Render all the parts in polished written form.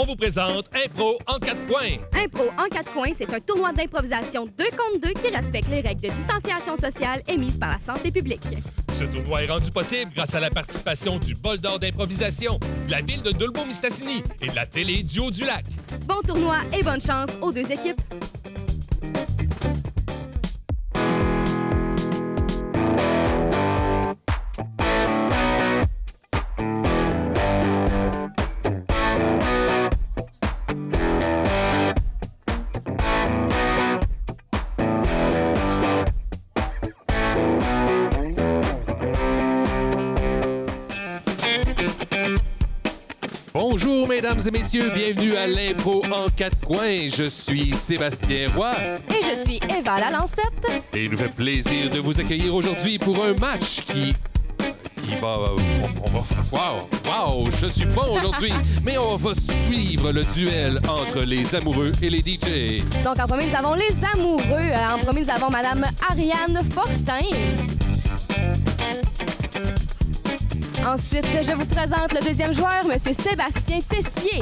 on vous présente Impro en 4 coins. Impro en 4 coins, c'est un tournoi d'improvisation 2 contre 2 qui respecte les règles de distanciation sociale émises par la santé publique. Ce tournoi est rendu possible grâce à la participation du Bol d'or d'improvisation, de la ville de Dolbeau-Mistassini et de la télé du Haut-du-Lac. Bon tournoi et bonne chance aux deux équipes. Bonjour mesdames et messieurs, bienvenue à l'Impro en 4 coins. Je suis Sébastien Roy. Et je suis Eva Lalancette. Et il nous fait plaisir de vous accueillir aujourd'hui pour un match qui va... Wow, je suis bon aujourd'hui. Mais on va suivre le duel entre les amoureux et les DJ. Donc en premier, nous avons les amoureux. En premier, nous avons Madame Ariane Fortin. Ensuite, je vous présente le deuxième joueur, Monsieur Sébastien Tessier.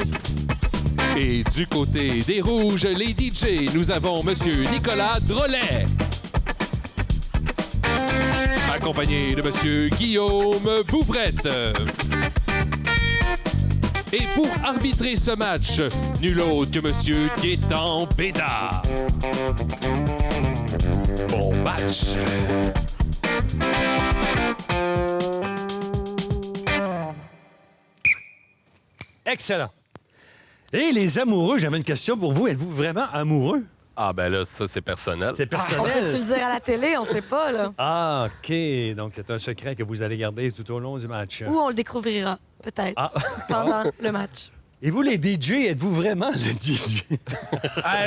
Et du côté des rouges, les DJ, nous avons Monsieur Nicolas Drolet. Accompagné de Monsieur Guillaume Bouvrette. Et pour arbitrer ce match, nul autre que Monsieur Gaétan Bédard. Bon match. Excellent. Et les amoureux, j'avais une question pour vous. Êtes-vous vraiment amoureux? Ah, ben là, ça, c'est personnel. C'est On peut-tu personnel. le dire à la télé? On sait pas, là. Ah, OK. Donc, c'est un secret que vous allez garder tout au long du match. Ou on le découvrira, peut-être, Ah. pendant le match. Et vous, les DJ, êtes-vous vraiment le DJ?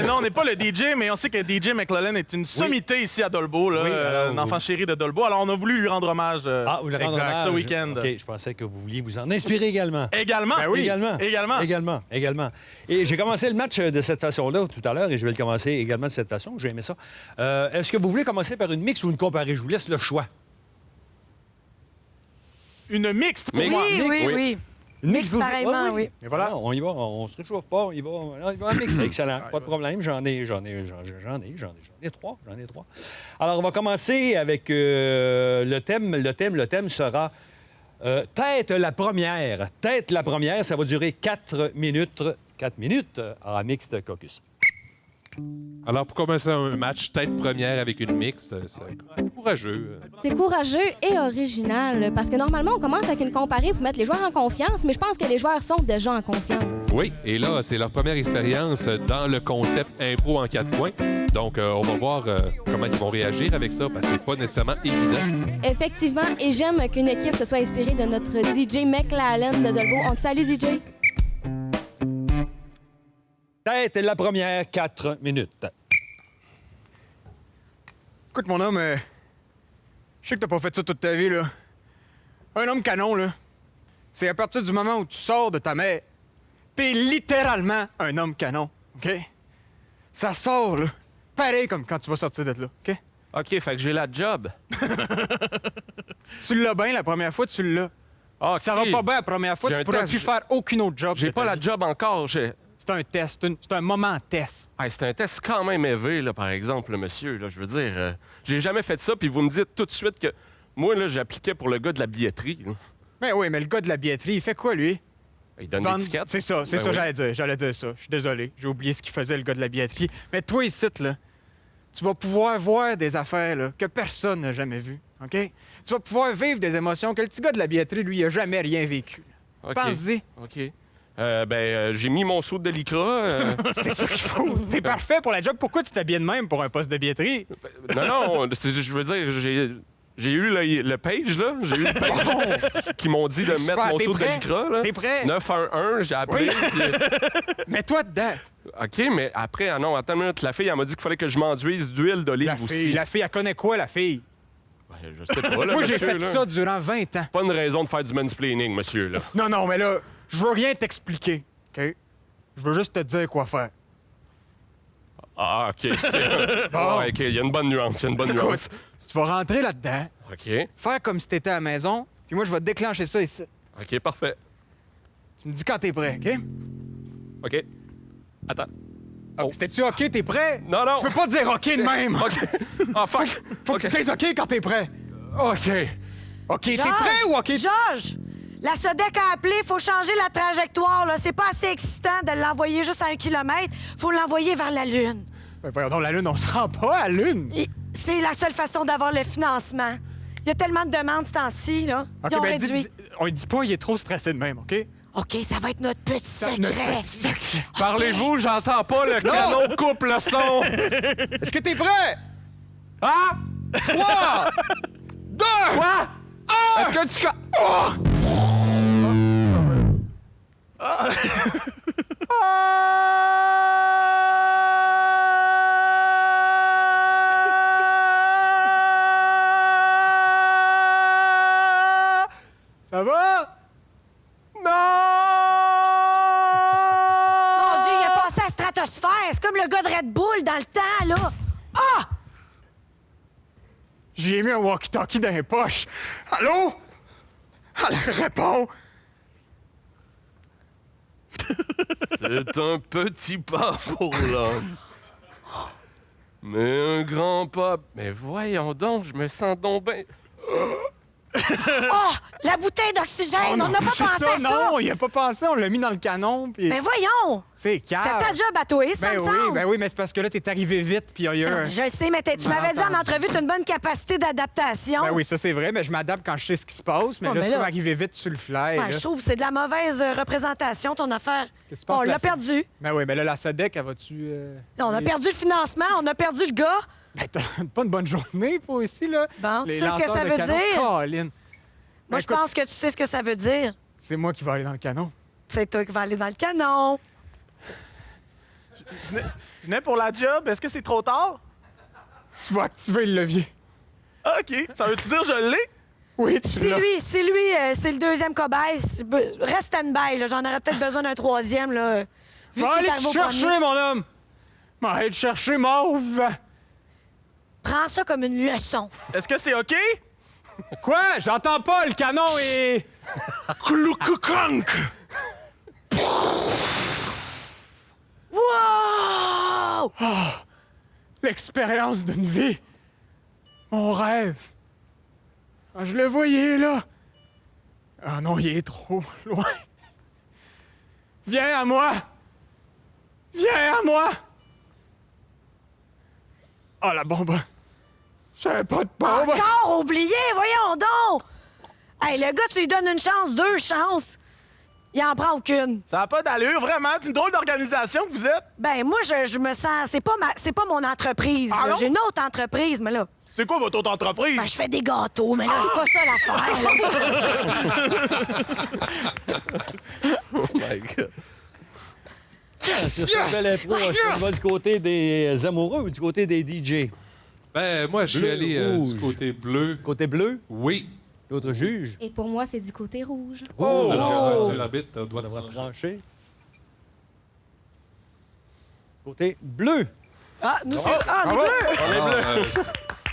Non, on n'est pas le DJ, mais on sait que DJ McLellan est une sommité ici à Dolbeau, là, Oui, alors, un enfant chéri de Dolbeau. Alors, on a voulu lui rendre hommage. Vous le rendez exact, hommage. ce week-end. OK, je pensais que vous vouliez vous en inspirer également. Également. Ben oui. Également. Également. Et j'ai commencé le match de cette façon-là tout à l'heure et je vais le commencer également de cette façon. J'ai aimé ça. Est-ce que vous voulez commencer par une mix ou une comparée? Je vous laisse le choix. Une mixte pour Mixte. moi. Oui. Une Mix vous- pareillement, oui. Et voilà, on y va, on se réchauffe pas, on y va en mix. Excellent, pas de problème. J'en ai trois. Alors, on va commencer avec le thème. Le thème sera Tête la première. Tête la première, ça va durer 4 minutes. 4 minutes en mixte caucus. Alors, pour commencer un match tête première avec une mixte, c'est courageux. C'est courageux et original parce que normalement, on commence avec une comparée pour mettre les joueurs en confiance, mais je pense que les joueurs sont déjà en confiance. Oui, et là, c'est leur première expérience dans le concept Impro en 4 coins. Donc, on va voir comment ils vont réagir avec ça, parce que c'est pas nécessairement évident. Effectivement, et j'aime qu'une équipe se soit inspirée de notre DJ McLellan de Dolbeau. On te salue, DJ. Tête la première, 4 minutes. Écoute, mon homme, je sais que t'as pas fait ça toute ta vie, là. Un homme canon, là, c'est à partir du moment où tu sors de ta mère, t'es littéralement un homme canon, OK? Ça sort, là, pareil comme quand tu vas sortir de là, OK? OK, fait que j'ai la job. Si tu l'as bien la première fois, tu l'as. OK. Si ça va pas bien la première fois, J'ai tu un pourras test, plus faire aucune autre job. J'ai de pas ta la vie. job encore. C'est un test, c'est un moment test. Hey, c'est un test quand même élevé, là, par exemple, là, monsieur. Là, je veux dire, j'ai jamais fait ça, puis vous me dites tout de suite que moi, là, j'appliquais pour le gars de la billetterie. Là. Ben oui, mais le gars de la billetterie, il fait quoi, lui? Il donne Vendre- l'étiquette. C'est ça, Ben oui. j'allais dire ça. Je suis désolé, j'ai oublié ce qu'il faisait, le gars de la billetterie. Mais toi, ici, là, tu vas pouvoir voir des affaires là, que personne n'a jamais vues, OK? Tu vas pouvoir vivre des émotions que le petit gars de la billetterie, lui, il a jamais rien vécu. OK. Pense-y. OK. J'ai mis mon saut de lycra. C'est ça qu'il faut. T'es parfait pour la job. Pourquoi tu t'habilles de même pour un poste de billetterie? non, je veux dire, j'ai eu le page, là. J'ai eu le page qui m'ont dit de C'est mettre super, mon t'es saut de prêt? lycra, là. T'es prêt? 911, j'ai appris. Oui. puis- Mets-toi dedans. OK, mais après, ah non, attends une minute. La fille, elle m'a dit qu'il fallait que je m'enduise d'huile d'olive aussi. La fille, elle connaît quoi, la fille? Ben, je sais pas, là, Moi, j'ai monsieur, fait là. ça durant 20 ans. Pas une raison de faire du mansplaining, monsieur, là. Non, mais là, je veux rien t'expliquer, OK? Je veux juste te dire quoi faire. Ah, OK. C'est... Bon. Ouais, OK, il y a une bonne nuance, Écoute, tu vas rentrer là-dedans, OK, faire comme si t'étais à la maison, puis moi, je vais te déclencher ça ici. OK, parfait. Tu me dis quand t'es prêt, OK? OK. Attends. Oh. C'était-tu OK, t'es prêt? Non, non. Tu peux pas dire OK de même! OK. Ah, fuck. Faut que tu dises OK quand t'es prêt! OK. OK, t'es Georges! prêt ou OK? Georges! La SODEC a appelé, faut changer la trajectoire, là. C'est pas assez excitant de l'envoyer juste à 1 kilomètre. Faut l'envoyer vers la Lune. Ben voyons donc, la Lune, on se rend pas à la Lune! C'est la seule façon d'avoir le financement. Il y a tellement de demandes ce temps-ci, là. OK, Ils ont ben réduit. on lui dit pas, il est trop stressé de même, OK? OK, ça va être notre petit secret. Notre petit secret. Parlez-vous, j'entends pas le canon coupe le son. Est-ce que t'es prêt? Ah! 3, 2, Quoi? 1! Est-ce que tu... Oh! Ça va? Non! Mon Dieu, il a passé à la stratosphère. C'est comme le gars de Red Bull dans le temps, là. Ah! J'ai mis un walkie-talkie dans les poches. Allô? Alors, réponds! C'est un petit pas pour l'homme. Mais un grand pas... Mais voyons donc, je me sens donc bien... Ah! La bouteille d'oxygène! On n'a pas c'est pensé à ça! Non, il a pas pensé, on l'a mis dans le canon, puis... Mais voyons! C'est C'était calme. ta job à toi, ça me semble. Ben oui, mais c'est parce que là, t'es arrivé vite, puis il y a eu un... Je le sais, mais tu m'avais dit en entrevue, tu as une bonne capacité d'adaptation. Ben oui, ça c'est vrai, mais je m'adapte quand je sais ce qui se passe, mais Oh, là, mais c'est là- comme arriver vite sur le fly. Ouais, là. je trouve que c'est de la mauvaise représentation, ton affaire. Qu'est-ce qui se passe, On la l'a perdu. Ben oui, mais là, la SODEC, elle va-tu... Là, on a perdu le financement, on a perdu le gars. Ben, t'as pas une bonne journée, pour ici, là. Bon, tu Les sais ce que lanceurs ça de veut canons. dire? Colin. Moi, Ben, je écoute, pense que tu sais ce que ça veut dire. C'est moi qui vais aller dans le canon. C'est toi qui vas aller dans le canon. Je venais pour la job. Est-ce que c'est trop tard? Tu vas activer le levier. OK. Ça veut-tu dire je l'ai? Oui, tu C'est l'as. lui, c'est le deuxième cobaye. Reste stand-by, là. J'en aurais peut-être besoin d'un troisième, là. Vu Va ce qui est aller arrivé te au chercher, premier. mon homme! Va aller te chercher, mauve! Prends ça comme une leçon. Est-ce que c'est OK? Quoi? J'entends pas, le canon est... Cloucouconk! Wow! L'expérience d'une vie. Mon rêve. Ah, je le voyais, là. Ah non, il est trop loin. Viens à moi. Viens à moi. Ah, la bombe. J'avais pas de bombe. Encore oublié, voyons donc! Hey, le gars, tu lui donnes une chance, 2 chances. Il en prend aucune. Ça n'a pas d'allure, vraiment. C'est une drôle d'organisation que vous êtes. Ben, moi, je me sens... C'est pas mon entreprise, Ah là. non? J'ai une autre entreprise, mais là... C'est quoi votre autre entreprise? Ben, je fais des gâteaux, mais là, c'est pas ça l'affaire, là. Oh my God. C'est ça, belle impro. Est-ce qu'on va du côté des amoureux ou du côté des DJ? Ben, moi, je suis Bleu, allé rouge. du côté bleu. Côté bleu, Oui. l'autre juge. Et pour moi, c'est du côté rouge. Oh! Alors, l'arbitre doit On va trancher. trancher. Côté bleu. Ah, nous, c'est... Ah, on est bleus! Alors,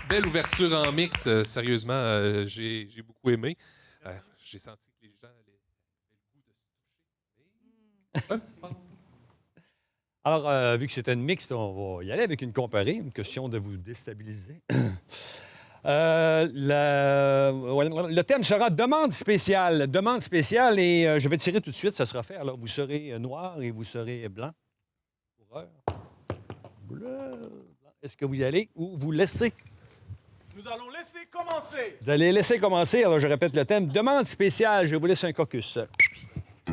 belle ouverture en mix. Sérieusement, j'ai beaucoup aimé. J'ai senti que les gens avaient le goût de se toucher. Alors, vu que c'était une mixte, on va y aller avec une comparée, une question de vous déstabiliser. Le thème sera demande spéciale. Demande spéciale et je vais tirer tout de suite, ça sera fait. Alors, vous serez noir et vous serez blanc. Coureur. Bleu. Blanc. Est-ce que vous y allez ou vous laissez? Nous allons laisser commencer. Vous allez laisser commencer. Alors, je répète le thème. Demande spéciale. Je vous laisse un caucus.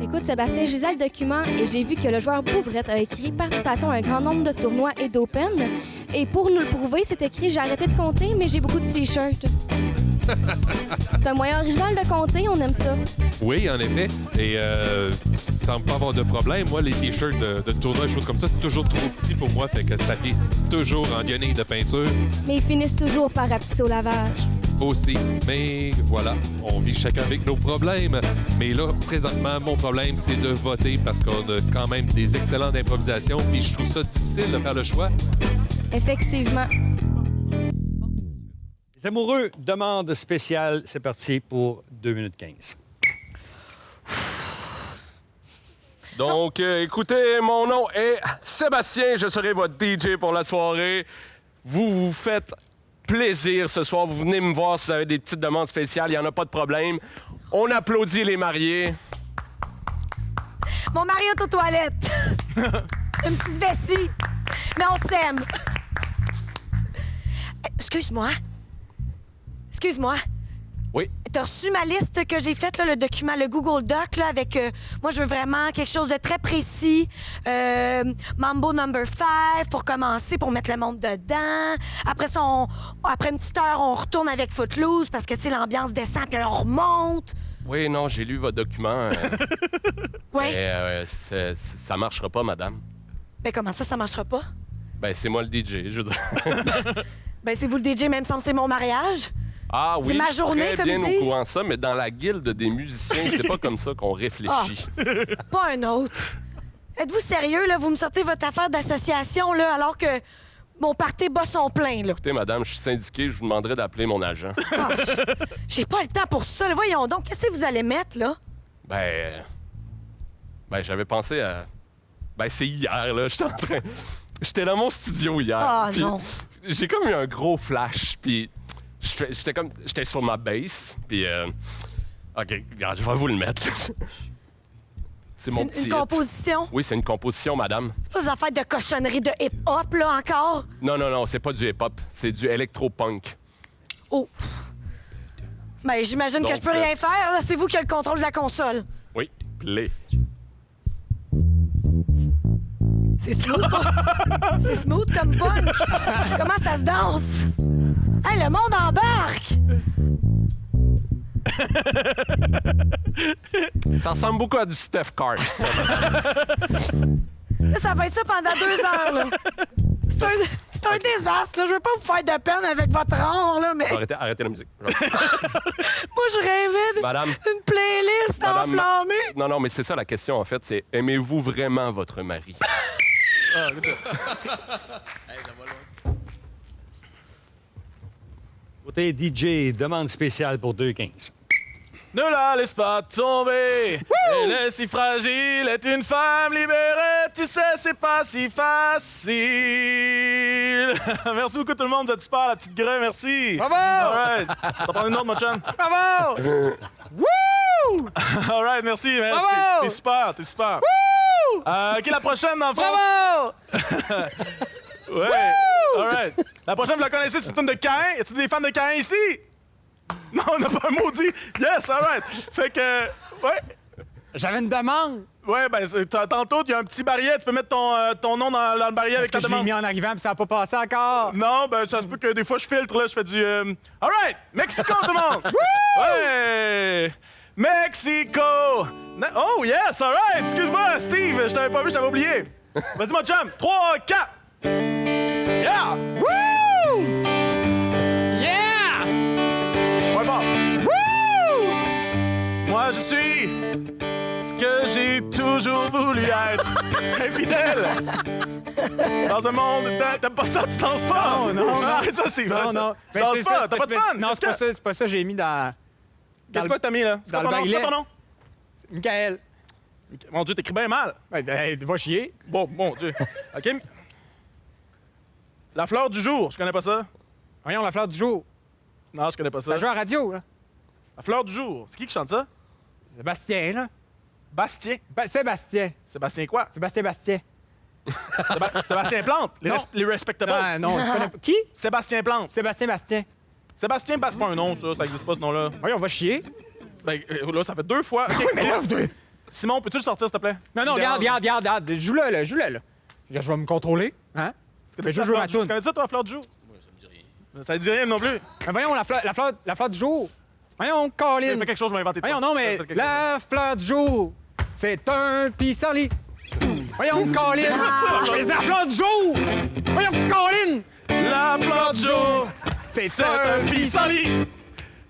Écoute, Sébastien, j'ai le document et j'ai vu que le joueur Pauvrette a écrit participation à un grand nombre de tournois et d'open. Et pour nous le prouver, c'est écrit j'ai arrêté de compter, mais j'ai beaucoup de t-shirts. C'est un moyen original de compter, on aime ça. Oui, en effet. Et il semble pas avoir de problème. Moi, les t-shirts de tournoi, des choses comme ça, c'est toujours trop petit pour moi. Fait que ça fait toujours en guenille de peinture Mais ils finissent toujours par rapetisser au lavage. aussi. Mais voilà, on vit chacun avec nos problèmes. Mais là, présentement, mon problème, c'est de voter parce qu'on a quand même des excellentes improvisations. Puis je trouve ça difficile de faire le choix. Effectivement. Les amoureux, demande spéciale. C'est parti pour 2 minutes 15. Donc, écoutez, mon nom est Sébastien. Je serai votre DJ pour la soirée. Vous vous faites plaisir ce soir. Vous venez me voir si vous avez des petites demandes spéciales. Il n'y en a pas de problème. On applaudit les mariés. Mon mari est aux toilettes. Une petite vessie. Mais on s'aime. Excuse-moi. Excuse-moi. Oui. T'as reçu ma liste que j'ai faite, là, le document, le Google Doc, là, avec... moi, je veux vraiment quelque chose de très précis. Mambo number 5 pour commencer, pour mettre le monde dedans. Après ça, après une petite heure, on retourne avec Footloose parce que, tu sais, l'ambiance descend, puis là, on remonte. Oui, non, j'ai lu votre document. Oui. Ça marchera pas, madame. Ben, comment ça marchera pas? Ben, c'est moi le DJ, je veux dire. Ben, c'est vous le DJ, même sans c'est mon mariage? Ah oui, C'est ma journée, je suis comme très ils bien disent. au courant de ça, mais dans la guilde des musiciens, c'est pas comme ça qu'on réfléchit. Pas un autre. Êtes-vous sérieux, là? Vous me sortez votre affaire d'association, là, alors que mon party bat son plein, là. Écoutez, madame, je suis syndiqué, je vous demanderai d'appeler mon agent. Ah, j'ai pas le temps pour ça, là. Voyons donc, qu'est-ce que vous allez mettre, là? Ben, j'avais pensé à... Ben, c'est hier, là, J'étais dans mon studio hier. Ah, puis non. J'ai comme eu un gros flash, puis j'étais sur ma base, puis... OK, regarde, je vais vous le mettre. C'est mon petit une hit. composition? Oui, c'est une composition, madame. C'est pas des affaires de cochonnerie de hip-hop, là, encore? Non, c'est pas du hip-hop, c'est du électro-punk. Oh. Ben, j'imagine que Donc, je peux rien faire, là. C'est vous qui avez le contrôle de la console. Oui, play. C'est smooth, pas? C'est smooth comme punk. Comment ça se danse? Hey, le monde embarque! Ça ressemble beaucoup à du Steph Cars, ça. Là, ça va être ça pendant 2 heures, là. C'est un désastre, là. Je veux pas vous faire de peine avec votre art, là, mais Arrêtez la musique. moi, je rêvais Madame. d'une playlist Madame, enflammée. Non, mais c'est ça la question, en fait. C'est aimez-vous vraiment votre mari? Côté DJ, demande spéciale pour 2,15. Ne la laisse pas tomber. Elle est si fragile, est une femme libérée. Tu sais, c'est pas si facile. Merci beaucoup tout le monde, vous êtes super, la petite grue, merci. Bravo! All right. T'en prends une autre, mon chum? Bravo! Wouh! All right, merci. Bravo! T'es super, t'es super. OK, la prochaine, dans le fond. Bravo! Ouais. All right. La prochaine, vous la connaissez, c'est une tune de Caïn. Y a-t-il des fans de Caïn ici? Non, on n'a pas un maudit. Yes, all right. Fait que, ouais. J'avais une demande. Ouais, ben, tantôt, il y a un petit barillet. Tu peux mettre ton nom dans le barillet avec Est-ce que ta je l'ai demande. mis en arrivant puis ça n'a pas passé encore? Non, ben, ça se peut que des fois, je filtre, là. Je fais du. All right. Mexico, tout le monde. Ouais. Mexico. Oh, yes, all right. Excuse-moi, Steve. Je t'avais pas vu, je t'avais oublié. Vas-y, mon chum. 3, 4. Yeah. Wouh! Yeah! Moins fort. Wouh! Moi, je suis ce que j'ai toujours voulu être. Infidèle. Dans un monde... T'aimes pas ça? Tu danses pas? Non. Arrête ça, Steve. Non, non. Tu danses pas? T'as pas de fun? Non, c'est pas ça. C'est pas ça. J'ai mis dans... Qu'est-ce que t'as mis, là? C'est dans quoi le ton nom? C'est baillet. quoi ton nom? Michael. Mon Dieu, t'écris bien mal. Va chier. Bon, mon Dieu. OK. La fleur du jour, je connais pas ça. Voyons, la fleur du jour. Non, je connais pas ça. Ça joue à la radio, là. La fleur du jour. C'est qui chante ça? Sébastien, là. Bastien. Sébastien. Sébastien quoi? Bastien. Sébastien Plante. Non. Les respectables. Ah, non, je connais pas. Qui? Sébastien Plante. Bastien. Sébastien, c'est pas un nom, ça existe pas ce nom-là. Voyons, va chier. Ben, là, ça fait 2 fois. OK. Mais là, vous devez... Simon, peux-tu le sortir, s'il te plaît? Non, regarde. Joue-le, là. Je vais me contrôler, hein? Mais je joue ma Tu toune. connais ça, toi, la fleur du jour? Moi, ça me dit rien. Ça ne dit rien non plus. Mais voyons, la fleur du jour. Voyons, J'ai Colin. fait quelque chose, je vais inventer. Voyons, non, mais la fleur du jour, c'est un pissenlit. Voyons, Colin. C'est la fleur du jour. Voyons, Colin. La fleur du jour, C'est c'est un pissenlit.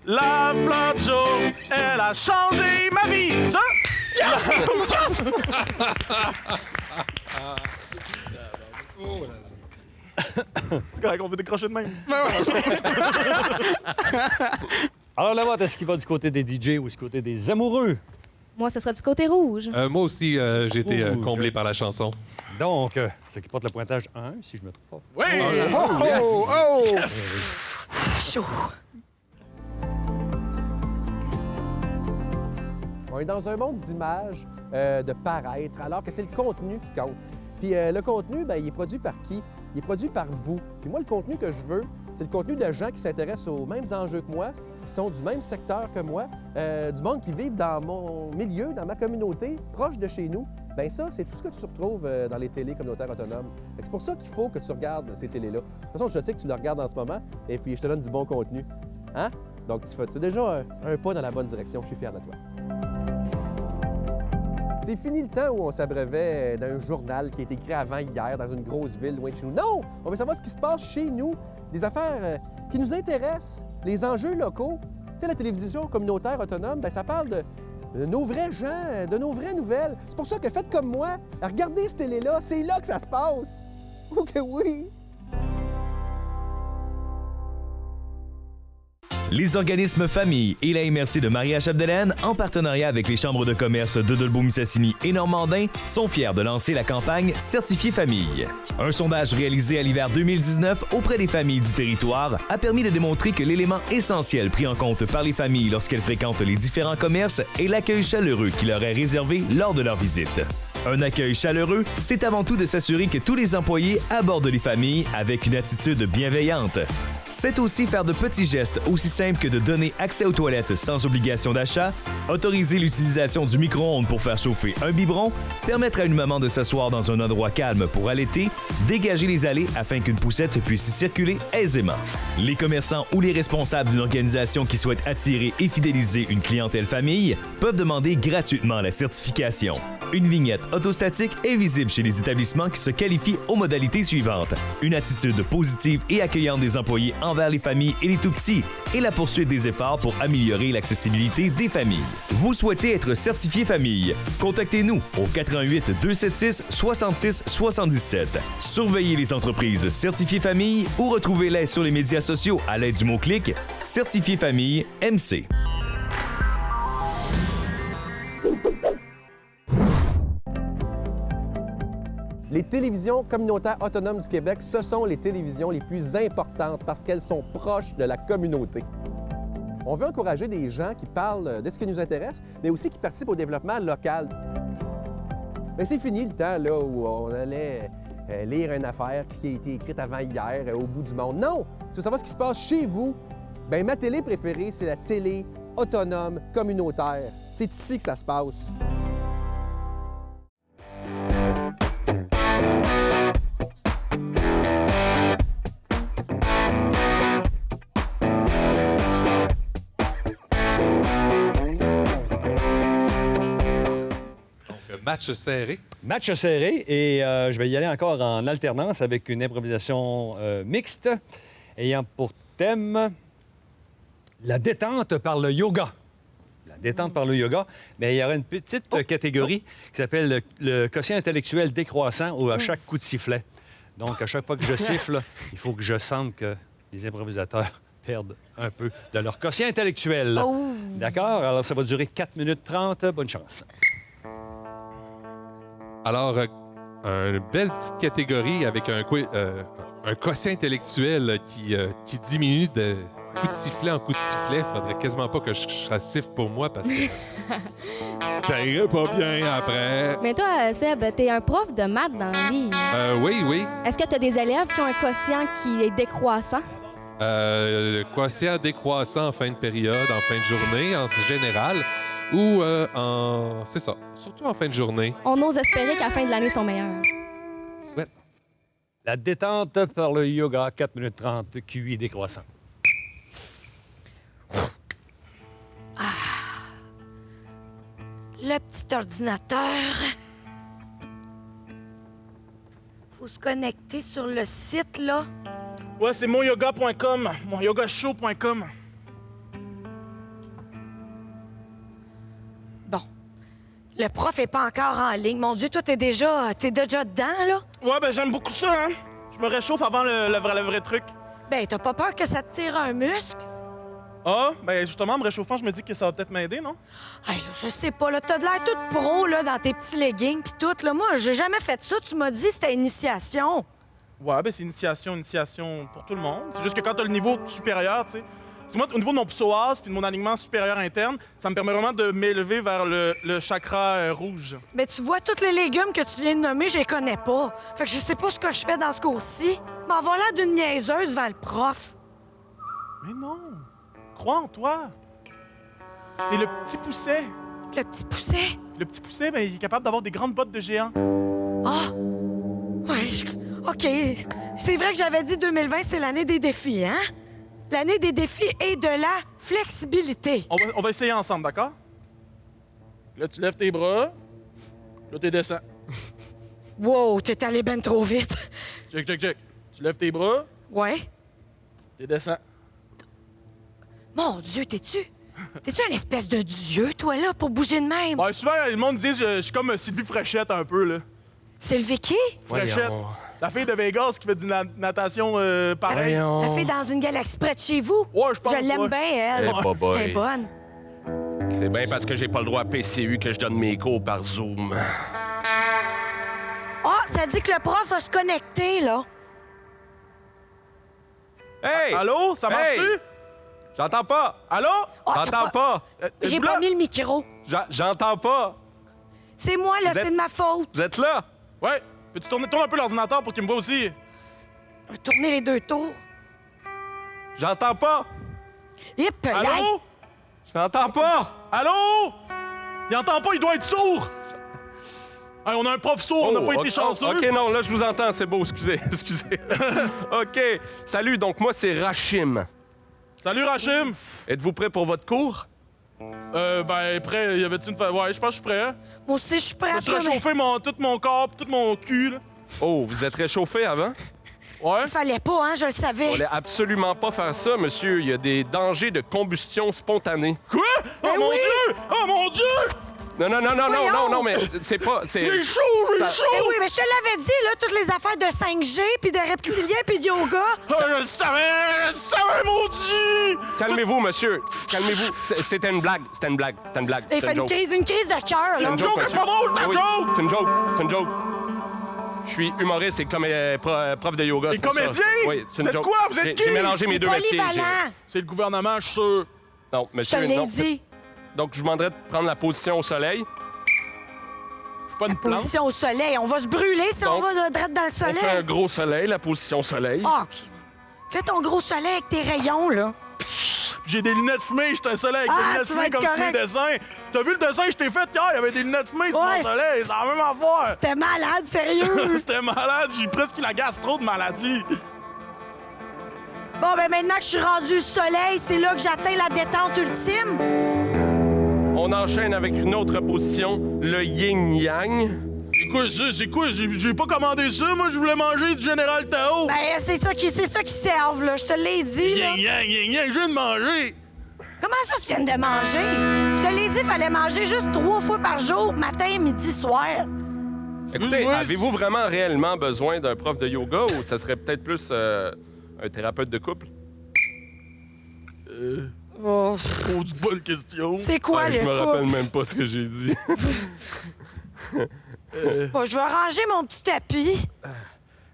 La fleur du jour, elle a changé ma vie. C'est ça? C'est correct, on veut décrocher de même. Alors, là, est-ce qu'il va du côté des DJ ou du côté des amoureux? Moi, ce sera du côté rouge. Moi aussi, j'ai été Rouge. comblé par la chanson. Donc, ce qui porte le pointage 1, si je me trompe pas. Oui! Chaud. On est dans un monde d'images, de paraître, alors que c'est le contenu qui compte. Puis le contenu, bien, il est produit par qui? Il est produit par vous. Puis moi, le contenu que je veux, c'est le contenu de gens qui s'intéressent aux mêmes enjeux que moi, qui sont du même secteur que moi, du monde qui vivent dans mon milieu, dans ma communauté, proche de chez nous. Bien ça, c'est tout ce que tu retrouves dans les télés communautaires autonomes. Fait que c'est pour ça qu'il faut que tu regardes ces télés-là. De toute façon, je sais que tu le regardes en ce moment, et puis je te donne du bon contenu. Hein? Donc, c'est déjà un pas dans la bonne direction. Je suis fier de toi. C'est fini le temps où on s'abreuvait d'un journal qui a été écrit avant hier dans une grosse ville loin de chez nous. Non! On veut savoir ce qui se passe chez nous, des affaires qui nous intéressent, les enjeux locaux. Tu sais, la télévision communautaire autonome, bien, ça parle de nos vrais gens, de nos vraies nouvelles. C'est pour ça que faites comme moi, regardez cette télé-là, c'est là que ça se passe. Oh que oui! Les organismes Famille et la MRC de Maria-Chapdelaine, en partenariat avec les chambres de commerce de Dolbeau-Mistassini et Normandin, sont fiers de lancer la campagne Certifié Famille. Un sondage réalisé à l'hiver 2019 auprès des familles du territoire a permis de démontrer que l'élément essentiel pris en compte par les familles lorsqu'elles fréquentent les différents commerces est l'accueil chaleureux qui leur est réservé lors de leur visite. Un accueil chaleureux, c'est avant tout de s'assurer que tous les employés abordent les familles avec une attitude bienveillante. C'est aussi faire de petits gestes aussi simples que de donner accès aux toilettes sans obligation d'achat, autoriser l'utilisation du micro-ondes pour faire chauffer un biberon, permettre à une maman de s'asseoir dans un endroit calme pour allaiter, dégager les allées afin qu'une poussette puisse y circuler aisément. Les commerçants ou les responsables d'une organisation qui souhaite attirer et fidéliser une clientèle famille peuvent demander gratuitement la certification. Une vignette autostatique est visible chez les établissements qui se qualifient aux modalités suivantes. Une attitude positive et accueillante des employés envers les familles et les tout-petits et la poursuite des efforts pour améliorer l'accessibilité des familles. Vous souhaitez être certifié famille? Contactez-nous au 88 276 66 77. Surveillez les entreprises certifiées famille ou retrouvez-les sur les médias sociaux à l'aide du mot-clic Certifié Famille MC. Les télévisions communautaires autonomes du Québec, ce sont les télévisions les plus importantes parce qu'elles sont proches de la communauté. On veut encourager des gens qui parlent de ce qui nous intéresse, mais aussi qui participent au développement local. Mais c'est fini le temps là, où on allait lire une affaire qui a été écrite avant hier au bout du monde. Non! Tu veux savoir ce qui se passe chez vous? Bien, ma télé préférée, c'est la télé autonome communautaire. C'est ici que ça se passe. Match serré. Match serré et je vais y aller encore en alternance avec une improvisation mixte ayant pour thème la détente par le yoga. La détente par le yoga. Mais il y aura une petite catégorie qui s'appelle le quotient intellectuel décroissant ou à chaque coup de sifflet. Donc, à chaque fois que je siffle, il faut que je sente que les improvisateurs perdent un peu de leur quotient intellectuel. Oh. D'accord? Alors, ça va durer 4 minutes 30. Bonne chance. Alors, une belle petite catégorie avec un quotient intellectuel qui diminue de coup de sifflet en coup de sifflet. Faudrait quasiment pas que je siffle pour moi parce que ça irait pas bien après. Mais toi, Seb, t'es un prof de maths dans la vie. Oui. Est-ce que t'as des élèves qui ont un quotient qui est décroissant? Quotient décroissant en fin de période, en fin de journée, en général. Ou c'est ça, surtout en fin de journée. On ose espérer qu'à la fin de l'année, ils sont meilleurs. Ouais. La détente par le yoga, 4 minutes 30, QI décroissant. Le petit ordinateur. Faut se connecter sur le site, là. Ouais, c'est monyoga.com, monyogashow.com. Bon. Le prof est pas encore en ligne. Mon Dieu, toi, t'es déjà dedans, là? Ouais, ben j'aime beaucoup ça, hein. Je me réchauffe avant le vrai truc. Ben, t'as pas peur que ça te tire un muscle? Ah, ben justement, en me réchauffant, je me dis que ça va peut-être m'aider, non? Hey, là, je sais pas, là, t'as de l'air toute pro, là, dans tes petits leggings pis tout, là. Moi, j'ai jamais fait ça. Tu m'as dit que c'était initiation. Ouais, ben c'est initiation pour tout le monde. C'est juste que quand t'as le niveau supérieur, tu sais... C'est moi, au niveau de mon psoas puis de mon alignement supérieur interne, ça me permet vraiment de m'élever vers le chakra rouge. Mais tu vois, tous les légumes que tu viens de nommer, je les connais pas. Fait que je sais pas ce que je fais dans ce cours-ci. M'envoie l'air d'une niaiseuse devant le prof. Mais non! Crois en toi! T'es le petit pousset. Le petit pousset. Le petit pousset, ben, il est capable d'avoir des grandes bottes de géant. Ah! Ouais, OK. C'est vrai que j'avais dit 2020, c'est l'année des défis, hein? L'année des défis et de la flexibilité. On va essayer ensemble, d'accord? Là, tu lèves tes bras. Là, tu descends. Wow, t'es allé ben trop vite. Check. Tu lèves tes bras. Ouais. Tu descends. Mon Dieu, t'es-tu une espèce de dieu, toi, là, pour bouger de même? Ouais, souvent, le monde dit que je suis comme Sylvie Fréchette un peu, là. Sylvie qui? Fréchette. Voyons. La fille de Vegas qui fait du natation pareil. Voyons. La fille dans une galaxie près de chez vous? Ouais, je pense. Je l'aime ouais. bien, elle. Eh, boboy. Elle est bonne. C'est bien parce que j'ai pas le droit à PCU que je donne mes cours par Zoom. Ah, ça dit que le prof va se connecter, là. Hey! Allô? Ça marche-tu? Hey! J'entends pas! Ah, Allô? t'as J'entends pas! J'ai êtes-vous pas là? mis le micro. J'entends pas! C'est moi, là, Vous êtes- c'est de ma faute. Vous êtes là? Ouais. Peux-tu tourner un peu l'ordinateur pour qu'il me voit aussi? Je vais tourner les 2 tours. J'entends pas! Hip, là. Allô? J'entends pas! Allô? Il entend pas, il doit être sourd! Hey, on a un prof sourd, on n'a pas été chanceux. OK, non, là, je vous entends, c'est beau, excusez. OK. Salut, donc moi, c'est Rachim. Salut, Rachim! Êtes-vous prêt pour votre cours? Ben, prêt, y avait-tu une... Ouais, je pense que je suis prêt. Hein? Moi aussi, je suis Je prête, me suis là, mais réchauffé tout mon corps pis tout mon cul, là. Oh, vous êtes réchauffé avant? Ouais? il fallait pas, hein, je le On savais. voulait absolument pas faire ça, monsieur. Il y a des dangers de combustion spontanée. Quoi? Oh Ben mon oui! Dieu! Oh mon Dieu! Non, mais c'est pas... J'ai chaud, j'ai Ça- chaud! Eh oui, mais je te l'avais dit, là, toutes les affaires de 5G, puis de reptiliens, puis de yoga. Ah, je le savais, maudit! Calmez-vous, monsieur. Calmez-vous. C'était une blague. C'était une blague. Il C'était fait une joke. une crise de cœur, C'est là. une joke, joke, c'est pas drôle, ta Ah oui, joke! C'est une joke. C'est une joke. Je suis humoriste et comme prof de yoga. Et c'est pour ça. comédien? Oui, c'est Vous une êtes joke. quoi? Vous êtes J'ai qui? mélangé mes deux métiers. Polyvalent. C'est le gouvernement, je suis sûr. Non, Je monsieur, te l'ai non. dit. Donc, je vous demanderais de prendre la position au soleil. Je suis pas une plante. Position au soleil. On va se brûler si on Donc, va de droite dans le On fait un soleil. gros soleil, la position soleil. Ah, OK. Fais ton gros soleil avec tes rayons, là. J'ai des lunettes fumées, j'étais un soleil avec Ah, des lunettes tu vas fumées être comme sur les correct. dessins. T'as vu le dessin que je t'ai fait hier? Il y avait des lunettes fumées sur Ouais, mon soleil. C'est la même affaire. C'était malade, sérieux. C'était malade. J'ai presque eu la gastro de maladie. Bon, ben maintenant que je suis rendu au soleil, c'est là que j'atteins la détente ultime. On enchaîne avec une autre position, le yin-yang. C'est quoi? J'ai pas commandé ça. Moi, je voulais manger du Général Tao. Ben, c'est ça qui servent, là. Je te l'ai dit, là. Yang, je viens de manger. Comment ça, tu viens de manger? Je te l'ai dit, il fallait manger juste 3 fois par jour, matin, midi, soir. Écoutez, Ouais. avez-vous vraiment réellement besoin d'un prof de yoga ou ça serait peut-être plus un thérapeute de couple? Oh. Oh, du bonne question. C'est quoi, Je le me couple? rappelle même pas ce que j'ai dit. Bon, je vais ranger mon petit tapis.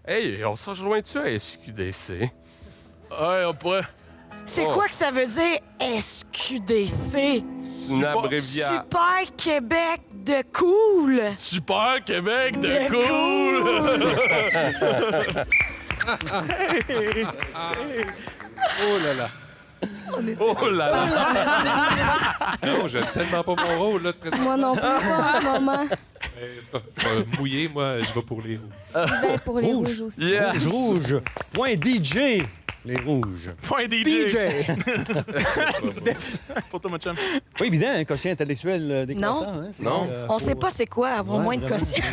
Hey, on s'en rejoint-tu à SQDC? Ouais, on pourrait. C'est Oh. quoi que ça veut dire SQDC? Une abréviation. Super Québec de cool. Super Québec de De cool. Oh là là. Oh là là! Non, j'aime tellement pas mon rôle, là, de présentement. Moi non plus, pas en ce moment. Je vais mouiller, moi, je vais pour les roues. Je vais pour les rouges aussi. Yeah. Rouge. Point DJ. Les rouges. Point DJ. DJ. Pour toi, mon chum. Pas évident, un quotient intellectuel décroissant. Non. Hein? C'est, Non. On sait pas c'est quoi avoir Ouais, moins de vraiment, quotient.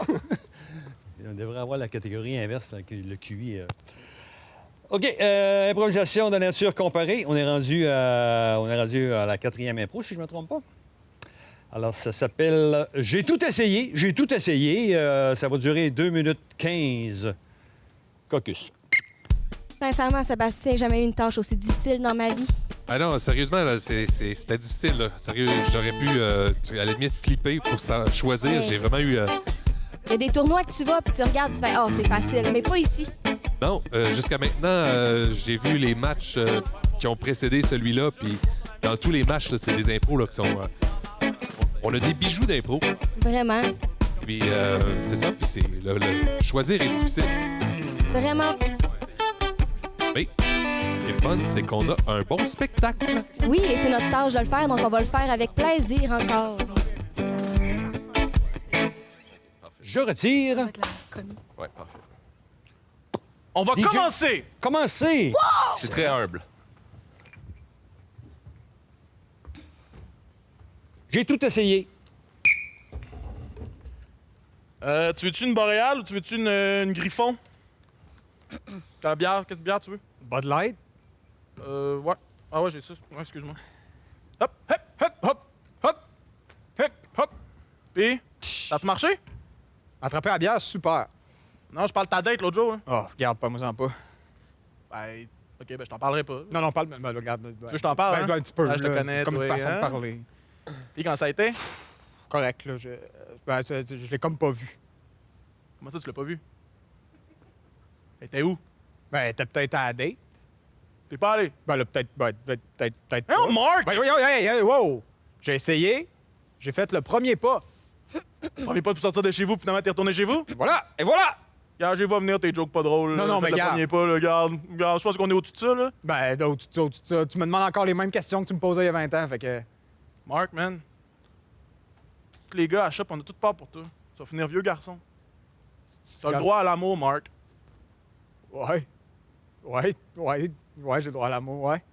ouais, on devrait avoir la catégorie inverse, là, que le QI. OK. Improvisation de nature comparée. On est rendu à la 4e impro, si je ne me trompe pas. Alors, ça s'appelle J'ai tout essayé. J'ai tout essayé. Ça va durer 2 minutes 15. Caucus. Sincèrement, Sébastien, j'ai jamais eu une tâche aussi difficile dans ma vie. Ah non, sérieusement, là, c'était difficile. Là. Sérieux, j'aurais pu, à la limite, flipper pour choisir. Ouais. J'ai vraiment eu... Il y a des tournois que tu vas puis tu regardes, tu fais « Oh, c'est facile », mais pas ici. Non, jusqu'à maintenant, j'ai vu les matchs qui ont précédé celui-là, puis dans tous les matchs, là, c'est des impros là, qui sont... on a des bijoux d'impro, Vraiment. puis c'est ça, puis le choisir est difficile. Vraiment. Mais ce qui est fun, c'est qu'on a un bon spectacle. Oui, et c'est notre tâche de le faire, donc on va le faire avec plaisir encore. Je retire. Ouais, parfait. On va DJ. commencer! Commencez! C'est très humble. J'ai tout essayé. Tu veux-tu une boréale ou tu veux-tu une griffon? Quelle bière tu veux? Bud Light? Ouais. Ah ouais, j'ai ça. Ouais, excuse-moi. Hop, hop, hop, hop, hop, hop, hop. Puis, ça a-tu marché? Attraper la bière, super. Non, je parle de ta date l'autre jour. Hein. Oh, regarde, pas moi en pas. Ben, OK, ben je t'en parlerai pas. Non, parle... Ben, regarde. Tu veux que je t'en parle, hein? Un petit peu, Ah, je te là. connais, C'est comme une toi, façon hein? de parler. Puis quand ça a été? Correct, là. Je l'ai comme pas vu. Comment ça, tu l'as pas vu? Elle était où? Ben, t'es peut-être à la date. T'es pas allé? Ben là, peut-être Hein, pas. Marc! Ben, hey, wow! J'ai essayé. J'ai fait le premier pas. Premier pas de sortir de chez vous, puis finalement t'es retourné chez vous? Et voilà! Et voilà! Regarde, j'ai pas venir tes jokes pas drôles. Non, là. non, Faites mais le garde. premier pas, là, regarde, je pense qu'on est au-dessus de ça, là. Ben, au-dessus de ça. Tu me demandes encore les mêmes questions que tu me posais il y a 20 ans, fait que... Marc, man. Tous les gars à Shop, on a toute peur pour toi. Tu vas finir vieux garçon. T'as le droit à l'amour, Marc. Ouais, j'ai le droit à l'amour, ouais.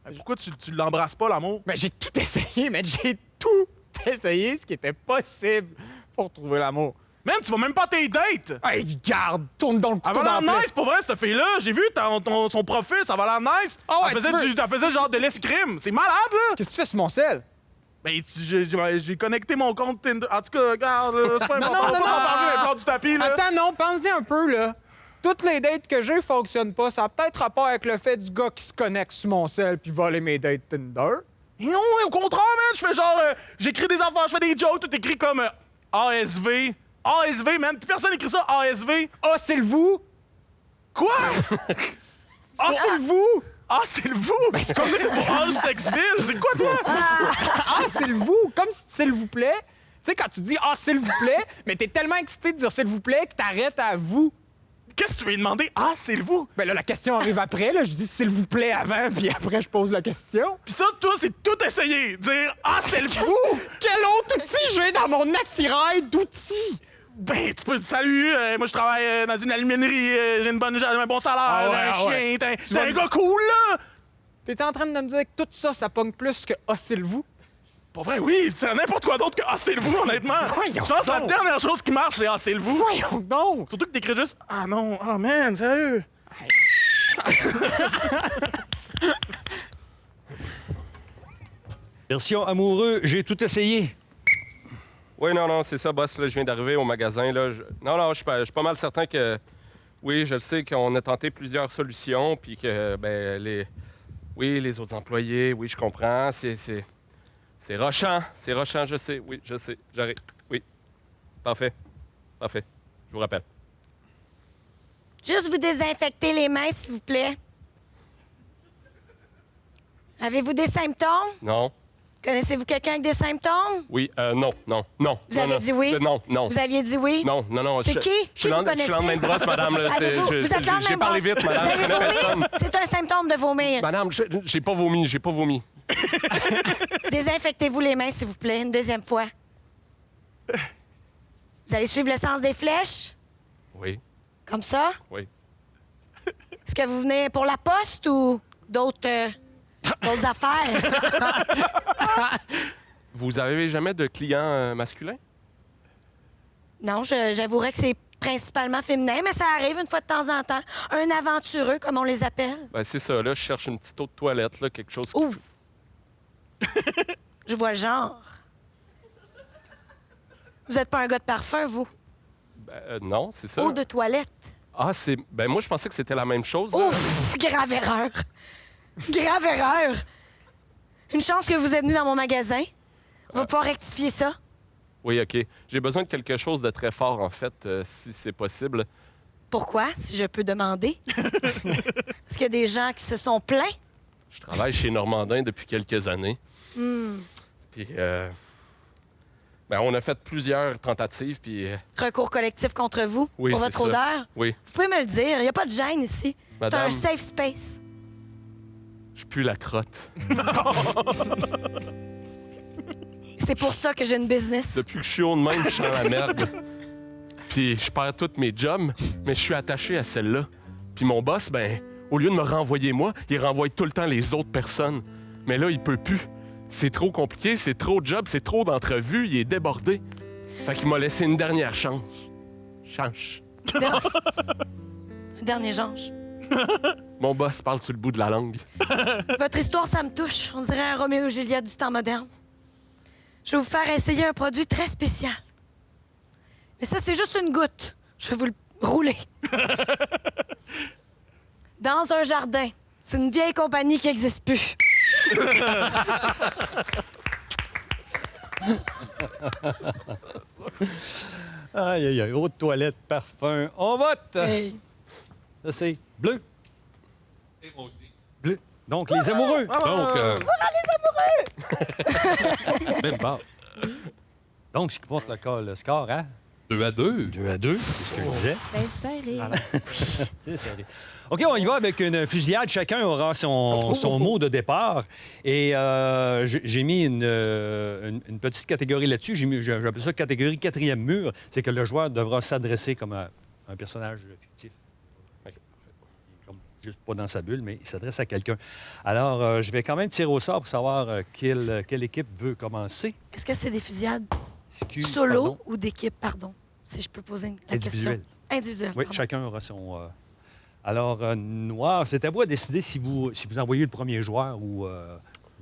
Mais pourquoi tu l'embrasses pas, l'amour? Mais j'ai tout essayé, mais j'ai tout essayé, ce qui était possible pour trouver l'amour. Man, tu vas même pas à tes dates! Hey, garde, tourne dans le couteau Elle va dans l'air la nice, pour vrai, cette fille-là. J'ai vu son profil, ça va l'air nice. Ah ouais, elle, faisait elle faisait genre de l'escrime. C'est malade, là! Qu'est-ce que tu fais sur mon sel? Ben, j'ai connecté mon compte Tinder. En tout cas, regarde, c'est pas Non, important. non, On va non. pas parler les plans du tapis, là. Attends, non, pense-y un peu, là. Toutes les dates que j'ai fonctionnent pas. Ça a peut-être rapport avec le fait du gars qui se connecte sur mon sel puis voler mes dates Tinder. Et non, au contraire, man, je fais genre... j'écris des affaires, je fais des jokes, tout écrit comme ASV. ASV, man. Puis personne écrit ça, ASV. Ah, c'est le vous? Quoi? Ah, c'est le vous? Ah, c'est le vous! Ben, c'est comme ça, c'est pour Ange Sexville. C'est quoi, toi? Ah, c'est le vous? Comme si s'il vous plaît. Tu sais, quand tu dis « Ah, s'il vous plaît », mais t'es tellement excité de dire « s'il vous plaît » que t'arrêtes à « vous ». Qu'est-ce que tu lui as demandé? Ah, c'est le vous! Ben là, la question arrive après, là. Je dis « s'il vous plaît » avant, puis après, je pose la question. Puis ça, toi, c'est tout essayer. Dire ah, c'est le vous! Quel autre outil j'ai dans mon attirail d'outils? Ben, tu peux. Salut, moi, je travaille dans une aluminerie. J'ai un bon salaire, Ah ouais, un ah chien. ouais. T'es un gars cool, là! T'es en train de me dire que tout ça, ça pogne plus que « ah, c'est le vous ». Pour vrai, oui, c'est n'importe quoi d'autre que ah, c'est le vous, honnêtement. Voyons Je pense que la donc. dernière chose qui marche, c'est ah, c'est le vous. Voyons donc! Surtout que t'écris juste ah non, ah man, sérieux. Version amoureux, j'ai tout essayé. Oui, non, c'est ça, boss. Là, je viens d'arriver au magasin. Là, Non, je suis pas mal certain que... Oui, je le sais qu'on a tenté plusieurs solutions, puis que, ben, les autres employés, oui, je comprends. C'est rochant. C'est rochant, je sais. Oui, je sais. J'arrête. Oui. Parfait. Je vous rappelle. Juste vous désinfecter les mains, s'il vous plaît. Avez-vous des symptômes? Non. Connaissez-vous quelqu'un avec des symptômes? Oui, non. Vous avez dit oui? Non. Vous aviez dit oui? Non. C'est qui? Je suis Qui vous je suis lendemain de brosse, madame. Là, Avez-vous? Vous êtes lendemain J'ai de parlé brosse. vite, madame. Vous Je avez connais vomi? personne. C'est un symptôme de vomir. Madame, j'ai pas vomi. Désinfectez-vous les mains, s'il vous plaît, une deuxième fois. Vous allez suivre le sens des flèches? Oui. Comme ça? Oui. Est-ce que vous venez pour la poste ou d'autres affaires? Vous avez jamais de clients masculins? Non, j'avouerais que c'est principalement féminin, mais ça arrive une fois de temps en temps. Un aventureux, comme on les appelle. Ben, c'est ça, là, je cherche une petite eau de toilette, là, quelque chose qui... Ouh! Je vois le genre. Vous êtes pas un gars de parfum, vous? non, c'est ça. Eau de toilette. Ah, c'est... Ben, moi, je pensais que c'était la même chose. Là. Ouf! Grave erreur. Grave erreur. Une chance que vous êtes venu dans mon magasin. On va pouvoir rectifier ça. Oui, OK. J'ai besoin de quelque chose de très fort, en fait, si c'est possible. Pourquoi, si je peux demander? Est-ce qu'il y a des gens qui se sont plaints? Je travaille chez Normandin depuis quelques années. Puis, ben, on a fait plusieurs tentatives, puis... Recours collectif contre vous Oui, pour c'est votre ça. odeur? Oui. Vous pouvez me le dire, il n'y a pas de gêne ici. Madame. C'est un safe space. Je pue la crotte. C'est pour ça que j'ai une business. Depuis que je suis haut de même, je sens la merde. Puis je perds tous mes jobs, mais je suis attaché à celle-là. Puis mon boss, ben, au lieu de me renvoyer moi, il renvoie tout le temps les autres personnes. Mais là, il peut plus. C'est trop compliqué, c'est trop de jobs, c'est trop d'entrevues, il est débordé. Fait qu'il m'a laissé une dernière chance. Chance. Dernier Georges. Mon boss parle sur le bout de la langue. Votre histoire, ça me touche. On dirait un Roméo et Juliette du temps moderne. Je vais vous faire essayer un produit très spécial. Mais ça, c'est juste une goutte. Je vais vous le rouler. Dans un jardin. C'est une vieille compagnie qui n'existe plus. Aïe, aïe, aïe. Eau de toilette, parfum. On vote! Hey. Ça, c'est bleu. Et moi aussi. Bleu. Donc, les amoureux. Donc, même pas. Donc, ce qui porte le score, hein? 2-2. 2-2, c'est ce que je disais. Ben, serré. C'est serré. OK, on y va avec une fusillade. Chacun aura son mot de départ. Et j'ai mis une petite catégorie là-dessus. J'appelle ça catégorie quatrième mur. C'est que le joueur devra s'adresser comme un personnage fictif. Comme juste pas dans sa bulle, mais il s'adresse à quelqu'un. Alors, je vais quand même tirer au sort pour savoir quelle équipe veut commencer. Est-ce que c'est des fusillades Excuse, solo pardon. ou d'équipe, pardon? Si je peux poser la Individuel. question. Individuel. Oui, pardon. chacun aura son... Alors, Noir, c'est à vous à décider si vous envoyez le premier joueur ou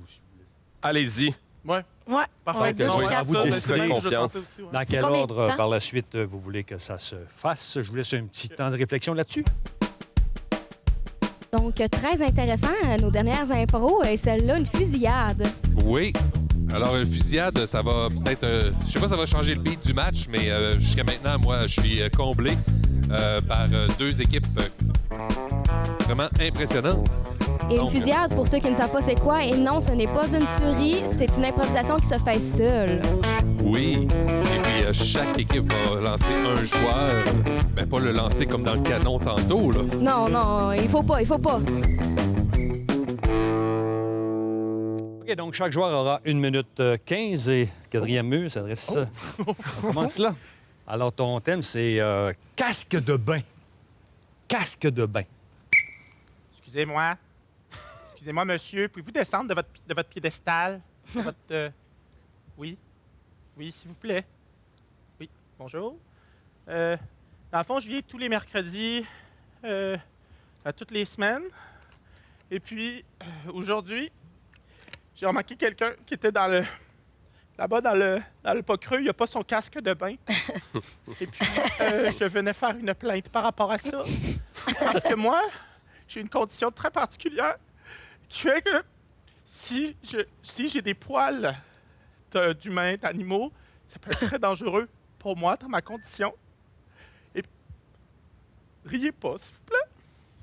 si vous laissez- Allez-y. Ouais. Ouais. Parfait. Ouais, deux, je vais quatre. à vous de Ça, décider. je vais Confiance. tenter aussi, ouais. Dans quel combien de ordre, temps? par la suite, vous voulez que ça se fasse. Je vous laisse un petit temps de réflexion là-dessus. Donc, très intéressant, nos dernières impros. Et celle-là, une fusillade. Oui. Alors, une fusillade, ça va peut-être... je sais pas si ça va changer le beat du match, mais jusqu'à maintenant, moi, je suis comblé par deux équipes vraiment impressionnantes. Et une Donc, fusillade, pour ceux qui ne savent pas c'est quoi, et non, ce n'est pas une tuerie, c'est une improvisation qui se fait seule. Oui. Et puis, chaque équipe va lancer un joueur. Ben, pas le lancer comme dans le canon tantôt, là. Non, non, il faut pas. OK, donc chaque joueur aura 1 minute 15 et quatrième mur s'adresse... On commence là. Alors, ton thème, c'est casque de bain. Casque de bain. Excusez-moi. Excusez-moi, monsieur. Pouvez-vous descendre de votre piédestal? Oui. Oui, s'il vous plaît. Oui. Bonjour. Dans le fond, je viens tous les mercredis, à toutes les semaines. Et puis, aujourd'hui, j'ai remarqué quelqu'un qui était là-bas dans le pas creux. Il n'a pas son casque de bain. Et puis, je venais faire une plainte par rapport à ça. Parce que moi, j'ai une condition très particulière qui fait que si j'ai des poils d'humains, d'animaux, ça peut être très dangereux pour moi dans ma condition. Et riez pas, s'il vous plaît.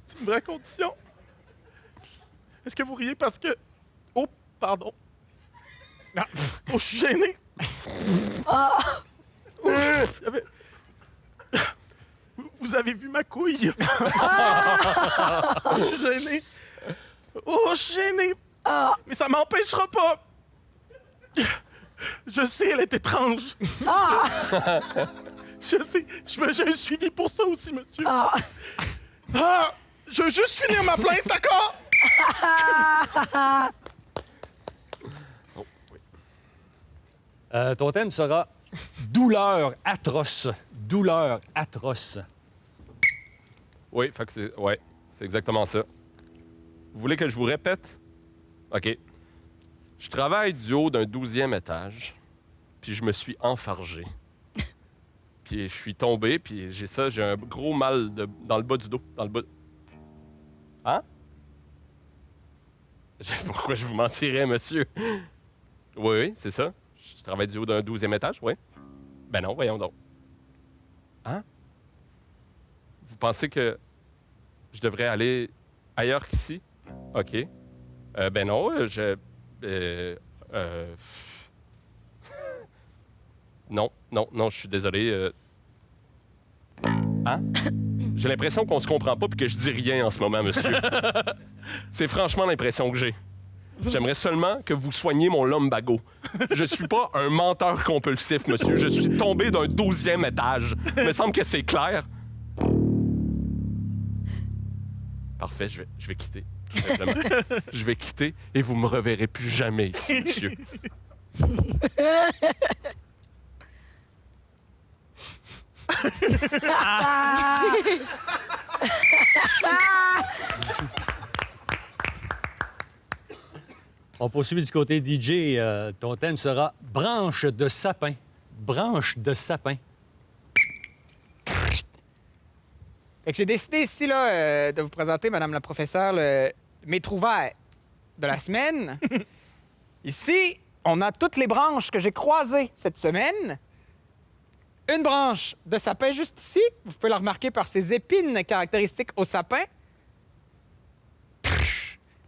C'est une vraie condition. Est-ce que vous riez parce que... Oh, pardon. Ah, oh, je suis gêné. Oh, vous avez vu ma couille? Je suis gêné. Oh, je suis gêné. Mais ça m'empêchera pas. Je sais, elle est étrange. Je sais. J'ai un suivi pour ça aussi, monsieur. Je veux juste finir ma plainte, d'accord? Ton thème sera douleur atroce. Douleur atroce. Oui, fait que c'est exactement ça. Vous voulez que je vous répète? OK. Je travaille du haut d'un 12e étage, puis je me suis enfargé. Puis je suis tombé, puis j'ai un gros mal dans le bas du dos, dans le bas. Hein? Pourquoi je vous mentirais, monsieur? Oui, c'est ça. Je travaille du haut d'un 12e étage, oui. Ben non, voyons donc. Hein? Vous pensez que je devrais aller ailleurs qu'ici? OK. Ben non, Non, je suis désolé. Hein? J'ai l'impression qu'on se comprend pas puis que je dis rien en ce moment, monsieur. C'est franchement l'impression que j'ai. J'aimerais seulement que vous soigniez mon lumbago. Je suis pas un menteur compulsif, monsieur. Je suis tombé d'un 12e étage. Il me semble que c'est clair. Parfait, je vais quitter. Tout simplement. Je vais quitter et vous me reverrez plus jamais ici, monsieur. On poursuit du côté DJ. Ton thème sera branche de sapin. Branche de sapin. Fait que j'ai décidé ici là, de vous présenter, Madame la professeure, mes trouvailles de la semaine. Ici, on a toutes les branches que j'ai croisées cette semaine. Une branche de sapin juste ici. Vous pouvez la remarquer par ses épines caractéristiques au sapin.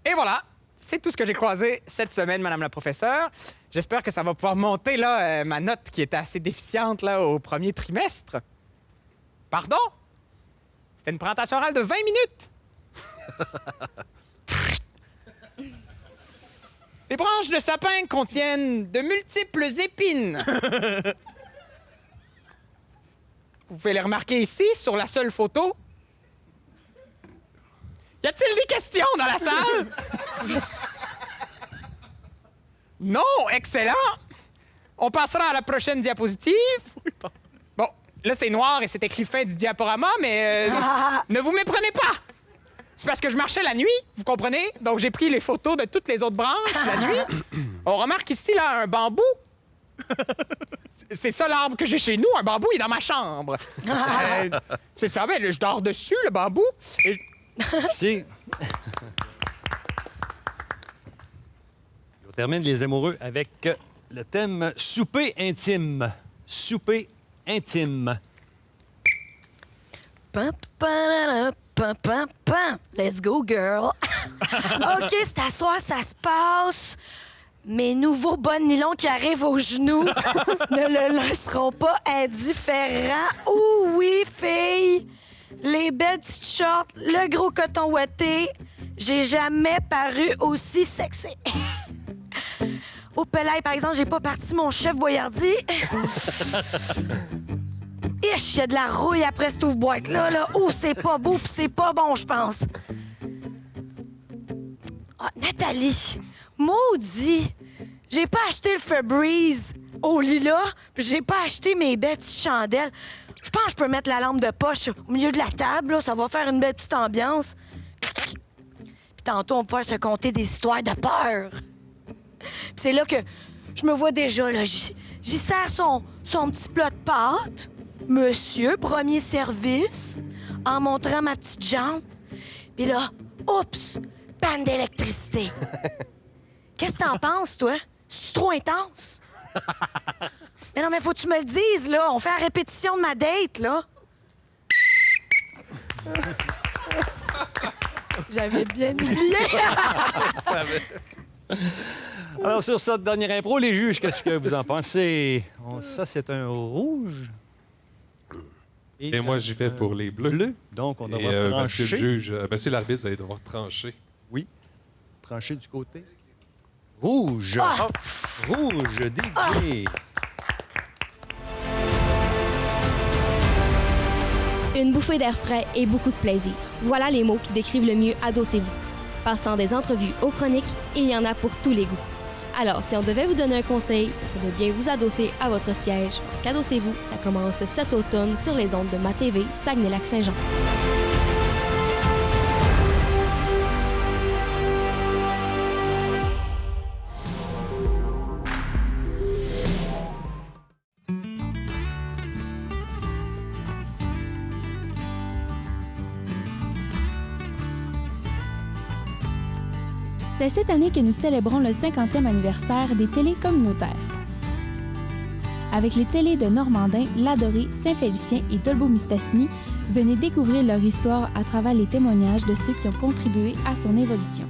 Et voilà, c'est tout ce que j'ai croisé cette semaine, Madame la professeure. J'espère que ça va pouvoir monter là, ma note qui était assez déficiente là, au premier trimestre. Pardon? C'était une présentation orale de 20 minutes. Les branches de sapin contiennent de multiples épines. Vous pouvez les remarquer ici, sur la seule photo. Y a-t-il des questions dans la salle? Non, excellent. On passera à la prochaine diapositive. Bon, là, c'est noir et c'est écrit fin du diaporama, mais ne vous méprenez pas. C'est parce que je marchais la nuit, vous comprenez? Donc, j'ai pris les photos de toutes les autres branches la nuit. On remarque ici, là, un bambou. C'est ça l'arbre que j'ai chez nous. Un bambou, il est dans ma chambre. C'est ça, ben, je dors dessus, le bambou. Et... C'est... On termine les amoureux avec le thème souper intime. Souper intime. Pam, pam, pam, pam, pam. Let's go, girl. OK, c'est à soir, ça se passe. Mes nouveaux bas de nylon qui arrivent aux genoux ne le laisseront pas indifférent. Oh oui, fille! Les belles petites shorts, le gros coton ouaté. J'ai jamais paru aussi sexy. Au Pelay, par exemple, j'ai pas parti mon chef Boyardi. Ich, y a de la rouille après cette ouvre-boîte-là. Là. Oh, c'est pas beau pis c'est pas bon, je pense. Ah, Nathalie, maudit! J'ai pas acheté le Febreze au lilas, puis j'ai pas acheté mes belles petites chandelles. Je pense que je peux mettre la lampe de poche au milieu de la table, là, ça va faire une belle petite ambiance. Puis tantôt, on va pouvoir se conter des histoires de peur. Puis c'est là que je me vois déjà, là. J'y sers son petit plat de pâtes. Monsieur, premier service, en montrant ma petite jambe. Puis là, oups, panne d'électricité. Qu'est-ce que t'en penses, toi? C'est trop intense? Mais non, mais faut que tu me le dises, là. On fait la répétition de ma date, là. J'avais bien oublié. Alors, sur cette dernière impro, les juges, qu'est-ce que vous en pensez? Ça, c'est un rouge. Et moi, j'y vais pour les bleus. Bleu. Donc, on devra trancher. Monsieur le juge, monsieur l'arbitre, vous allez devoir trancher. Oui. Trancher du côté. Rouge. Ah! Rouge, DJ. Une bouffée d'air frais et beaucoup de plaisir. Voilà les mots qui décrivent le mieux Adossez-vous. Passant des entrevues aux chroniques, il y en a pour tous les goûts. Alors, si on devait vous donner un conseil, ce serait de bien vous adosser à votre siège, parce qu'Adossez-vous, ça commence cet automne sur les ondes de MaTV Saguenay-Lac-Saint-Jean. C'est cette année que nous célébrons le 50e anniversaire des télés communautaires. Avec les télés de Normandin, Ladoré, Saint-Félicien et Dolbeau-Mistassini, venez découvrir leur histoire à travers les témoignages de ceux qui ont contribué à son évolution.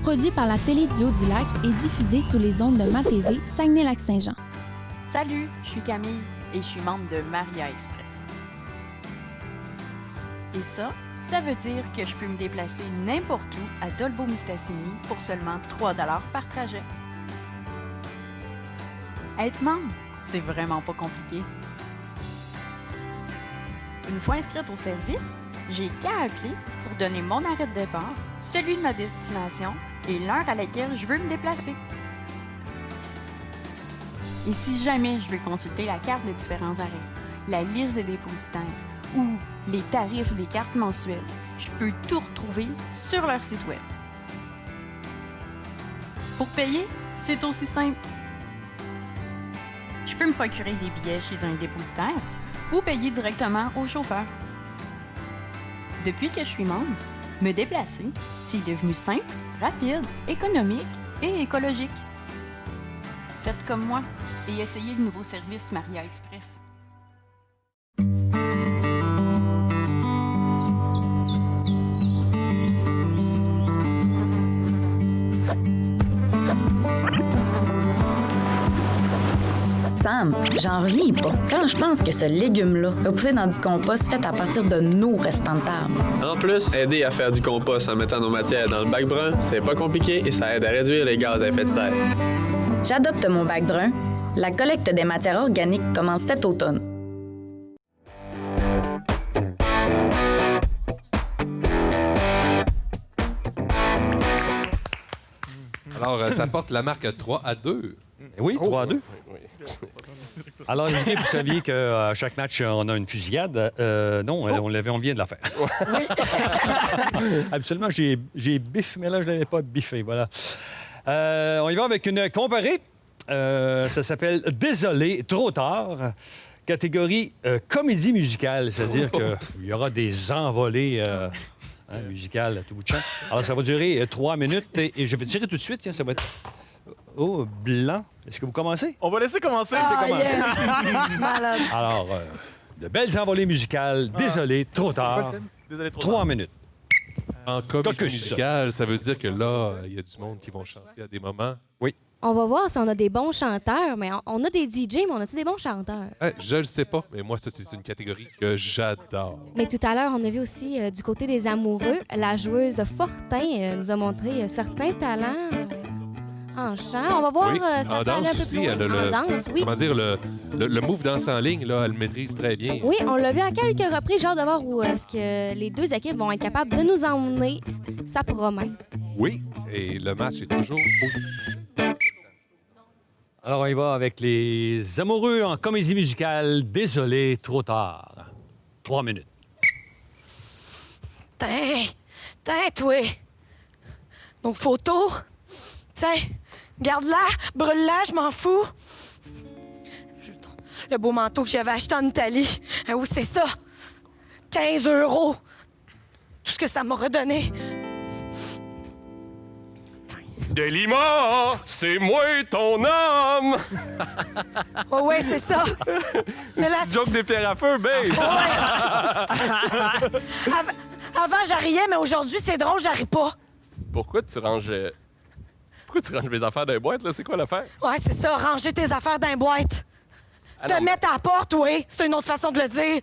Produit par la Télé du Haut-du-Lac et diffusé sous les ondes de MaTV Saguenay-Lac-Saint-Jean. Salut, je suis Camille et je suis membre de Maria Express. Et ça veut dire que je peux me déplacer n'importe où à Dolbeau-Mistassini pour seulement 3 $ par trajet. Être membre, c'est vraiment pas compliqué. Une fois inscrite au service, j'ai qu'à appeler pour donner mon arrêt de départ, celui de ma destination et l'heure à laquelle je veux me déplacer. Et si jamais je veux consulter la carte des différents arrêts, la liste des dépositaires ou les tarifs des cartes mensuelles, je peux tout retrouver sur leur site web. Pour payer, c'est aussi simple. Je peux me procurer des billets chez un dépositaire ou payer directement au chauffeur. Depuis que je suis membre, me déplacer, c'est devenu simple, rapide, économique et écologique. Faites comme moi et essayez le nouveau service Maria Express. Sam, j'en reviens pas. Quand je pense que ce légume-là va pousser dans du compost fait à partir de nos restants de table. En plus, aider à faire du compost en mettant nos matières dans le bac brun, c'est pas compliqué et ça aide à réduire les gaz à effet de serre. J'adopte mon bac brun. La collecte des matières organiques commence cet automne. Alors, ça porte la marque 3-2. Oui, 3-2. Oui. Alors, les équipes, vous saviez qu'à chaque match, on a une fusillade. Non, on vient de la faire. Absolument, j'ai biffé, mais là, je ne l'avais pas biffé. Voilà. On y va avec une comparée. Ça s'appelle « Désolé, trop tard ». Catégorie comédie musicale, c'est-à-dire qu'il y aura des envolées musicales à tout bout de champ. Alors, ça va durer 3 minutes et je vais tirer tout de suite. Tiens, ça va être... Oh, blanc. Est-ce que vous commencez? On va laisser commencer. Ah, c'est commencé. yes. Malade. Alors, de belles envolées musicales. Désolé, trop tard. Désolé, trop 3 tard. minutes. En comédie Caucus. musicale, ça veut dire que là, il y a du monde qui vont chanter à des moments. Oui. On va voir si on a des bons chanteurs, mais on a des DJ, mais on a-tu des bons chanteurs? Je le sais pas, mais moi, ça, c'est une catégorie que j'adore. Mais tout à l'heure, on a vu aussi du côté des amoureux, la joueuse Fortin nous a montré certains talents en chant. On va voir Oui, ça en peut aller danse un peu aussi, plus elle a loin. En danse, oui. Comment dire, le move danse en ligne, là, elle le maîtrise très bien. Oui, on l'a vu à quelques reprises. J'ai hâte de voir où est-ce que les deux équipes vont être capables de nous emmener. Ça promet. Oui, et le match est toujours aussi. Alors, on y va avec les amoureux en comédie musicale. Désolé, trop tard. 3 minutes. Tiens, toi. Nos photos. Tiens, garde-la, brûle-la, je m'en fous. Le beau manteau que j'avais acheté en Italie. Ah oui, c'est ça. 15 €. Tout ce que ça m'a redonné. Délima, c'est moi ton homme! Oh ouais, c'est ça. C'est la... Joke des pierres à feu, babe! Avant, j'arriais, mais aujourd'hui, c'est drôle, j'arrive pas. Pourquoi tu ranges mes affaires dans les boîtes, là? C'est quoi l'affaire? Ouais, c'est ça, ranger tes affaires dans une boîte. Ah Te non, mettre à la porte, oui. C'est une autre façon de le dire.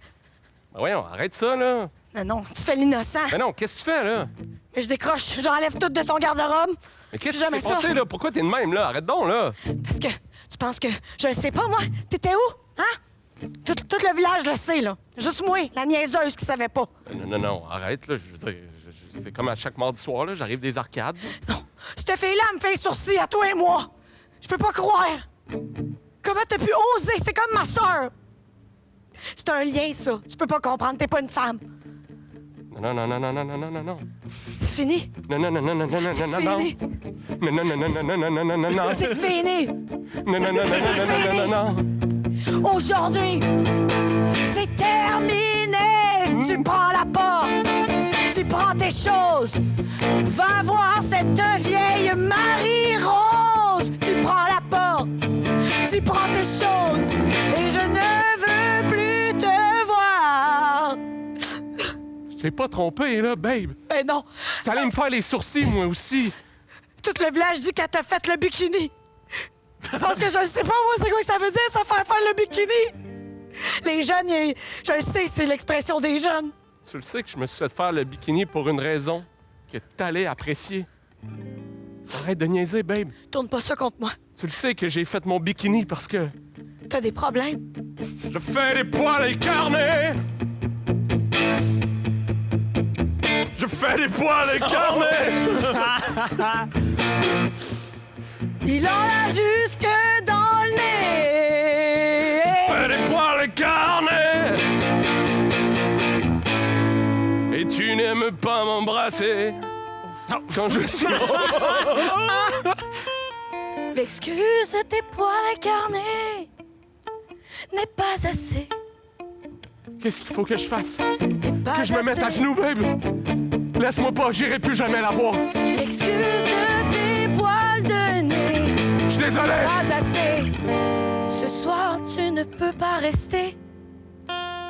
Ben voyons, arrête ça, là! Non, tu fais l'innocent. Mais non, qu'est-ce que tu fais, là? Mais je décroche, j'enlève tout de ton garde-robe. Mais qu'est-ce Jamais qui s'est passé, ça. là? Pourquoi t'es de même, là? Arrête donc, là! Parce que tu penses que je le sais pas, moi. T'étais où? Hein? Tout le village le sait, là. Juste moi, la niaiseuse qui savait pas. Non, arrête, là. Je veux dire, c'est comme à chaque mardi soir, là. J'arrive des arcades. Non, cette fille-là elle me fait un sourcil à toi et moi. Je peux pas croire. Comment t'as pu oser? C'est comme ma sœur. C'est un lien, ça. Tu peux pas comprendre, t'es pas une femme. Non. C'est fini. Non. C'est fini. Non. C'est fini. Non. Aujourd'hui, c'est terminé. Tu prends la porte. Tu prends tes choses. Va voir cette vieille Marie-Rose. Tu prends la porte, tu prends tes choses, et je ne veux plus te voir. Je t'ai pas trompé, là, babe. Ben non. T'allais me faire les sourcils, moi aussi. Tout le village dit qu'elle t'a fait le bikini. Tu penses que je ne sais pas, moi, c'est quoi que ça veut dire, ça, faire le bikini? Les jeunes, je le sais, c'est l'expression des jeunes. Tu le sais que je me suis fait faire le bikini pour une raison que t'allais apprécier. Arrête de niaiser, babe. Tourne pas ça contre moi. Tu le sais que j'ai fait mon bikini parce que... T'as des problèmes? Je fais des poils incarnés! Je fais des poils incarnés! Il en a jusque dans le nez! Je fais des poils incarnés! Et tu n'aimes pas m'embrasser quand je suis... L'excuse de tes poils incarnés n'est pas assez. Qu'est-ce qu'il faut que je fasse? Pas Que je me mette à assez. genoux, babe? Laisse-moi pas, j'irai plus jamais la voir. L'excuse de tes poils de nez. Je suis désolé. Pas assez. Ce soir, tu ne peux pas rester.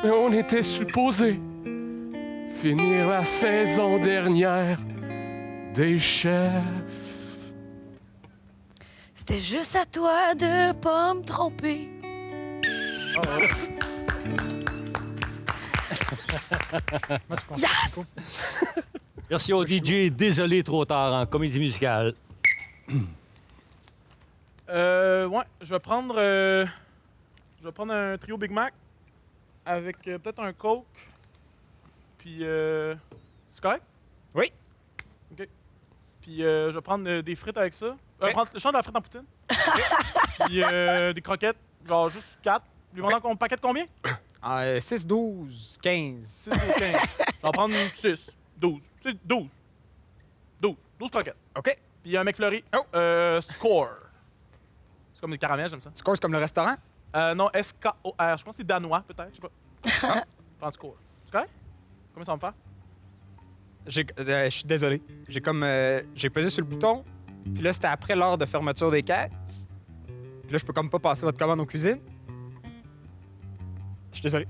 Mais on était supposé finir la saison dernière des chefs. C'était juste à toi de pas me tromper. Yes! Merci au DJ. Désolé, trop tard en comédie musicale. Ouais, je vais prendre un trio Big Mac avec peut-être un Coke. Puis, c'est correct? Oui. OK. Puis, je vais prendre des frites avec ça. Prendre le champ de la frite en poutine. Puis, des croquettes, genre juste 4. Lui vendant un paquet de combien? 6, 12, 15. 6, 12, 15. Je vais prendre 6, 12. 12 croquettes. OK. Puis un McFlurry. Score. C'est comme des caramels, j'aime ça. Score, c'est comme le restaurant? Non, S-K-O-R. Je pense que c'est danois, peut-être. Je sais pas. Prends Score. C'est correct? Combien ça va me faire? Je suis désolé. J'ai pesé sur le bouton, puis là, c'était après l'heure de fermeture des caisses. Puis là, je peux comme pas passer votre commande aux cuisines. Je suis désolé.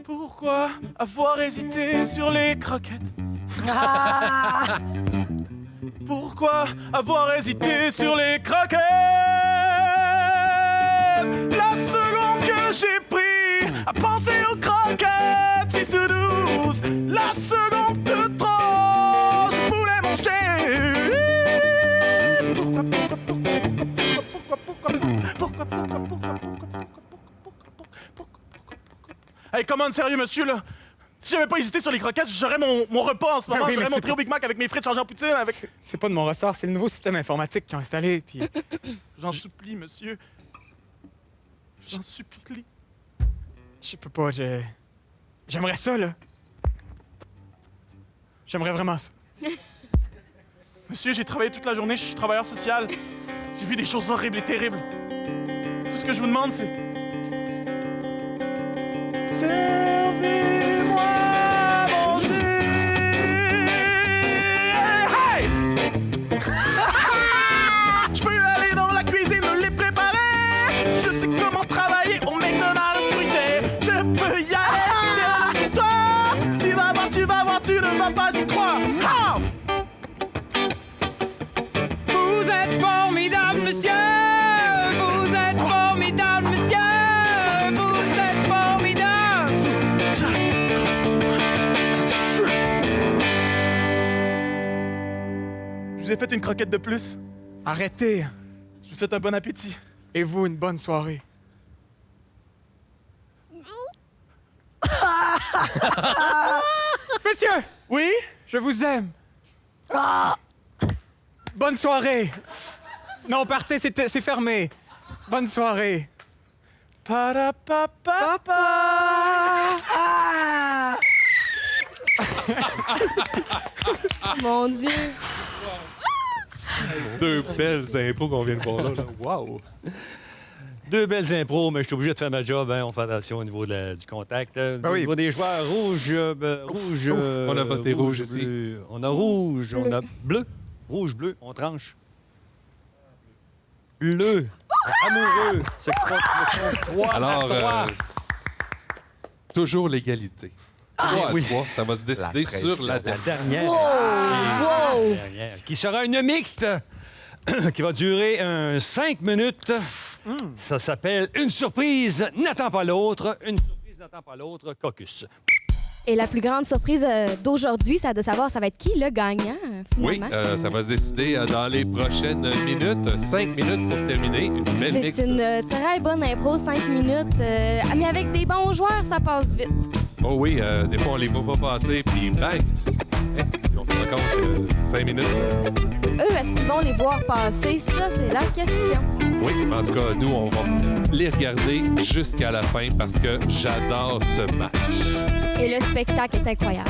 Pourquoi avoir hésité sur les croquettes? Ah! Pourquoi avoir hésité sur les croquettes? La seconde que j'ai pris à penser aux croquettes, 6 ou 12. La seconde de trop, je voulais manger. Hey, commande sérieux, monsieur, là. Si j'avais pas hésité sur les croquettes, j'aurais mon repas en ce moment. Oui, mais J'aurais mon c'est trio Big Mac avec mes frites changées en poutine. Avec... C'est pas de mon ressort, c'est le nouveau système informatique qu'ils ont installé, puis... J'en supplie, monsieur. J'en supplie. Je peux pas, j'aimerais ça, là. J'aimerais vraiment ça. Monsieur, j'ai travaillé toute la journée, je suis travailleur social. J'ai vu des choses horribles et terribles. Tout ce que je vous demande, c'est... Servez-moi à manger. Hey! Je peux aller dans la cuisine, les préparer. Je sais comment travailler au McDonald's fruité. Je peux y aller. Toi, tu vas voir, tu ne vas pas y croire. Ah! Vous êtes formidable, monsieur! Vous êtes formidable, monsieur! Vous êtes formidable! Je vous ai fait une croquette de plus. Arrêtez! Je vous souhaite un bon appétit. Et vous, une bonne soirée. Monsieur! Oui? Je vous aime. Bonne soirée. Non, partez, c'est fermé. Bonne soirée. Ah! Mon Dieu. Deux belles impôts qu'on vient de voir là. Wow! Deux belles impros, mais je suis obligé de faire ma job. Hein. On fait attention au niveau du contact. Au niveau des joueurs, rouge. On a voté rouge bleu. ici. On a rouge, on a bleu. Rouge, bleu, on tranche. Bleu. Amoureux. C'est 3 Alors, toujours l'égalité. 3 à oui. 3, ça va se décider sur la dernière. Wow! Qui sera une mixte qui va durer 5 minutes. Ça s'appelle Une surprise n'attend pas l'autre. Une surprise n'attend pas l'autre. Caucus. Et la plus grande surprise d'aujourd'hui, c'est de savoir ça va être qui le gagnant, Oui, finalement. ça va se décider dans les prochaines minutes. 5 minutes pour terminer. Une belle mix. C'est une très bonne impro, 5 minutes. Mais avec des bons joueurs, ça passe vite. Oh oui, des fois, on les voit pas passer, puis bang! Puis on se rend compte que 5 minutes. Eux, est-ce qu'ils vont les voir passer? Ça, c'est la question. Oui, en tout cas, nous, on va les regarder jusqu'à la fin parce que j'adore ce match. Et le spectacle est incroyable.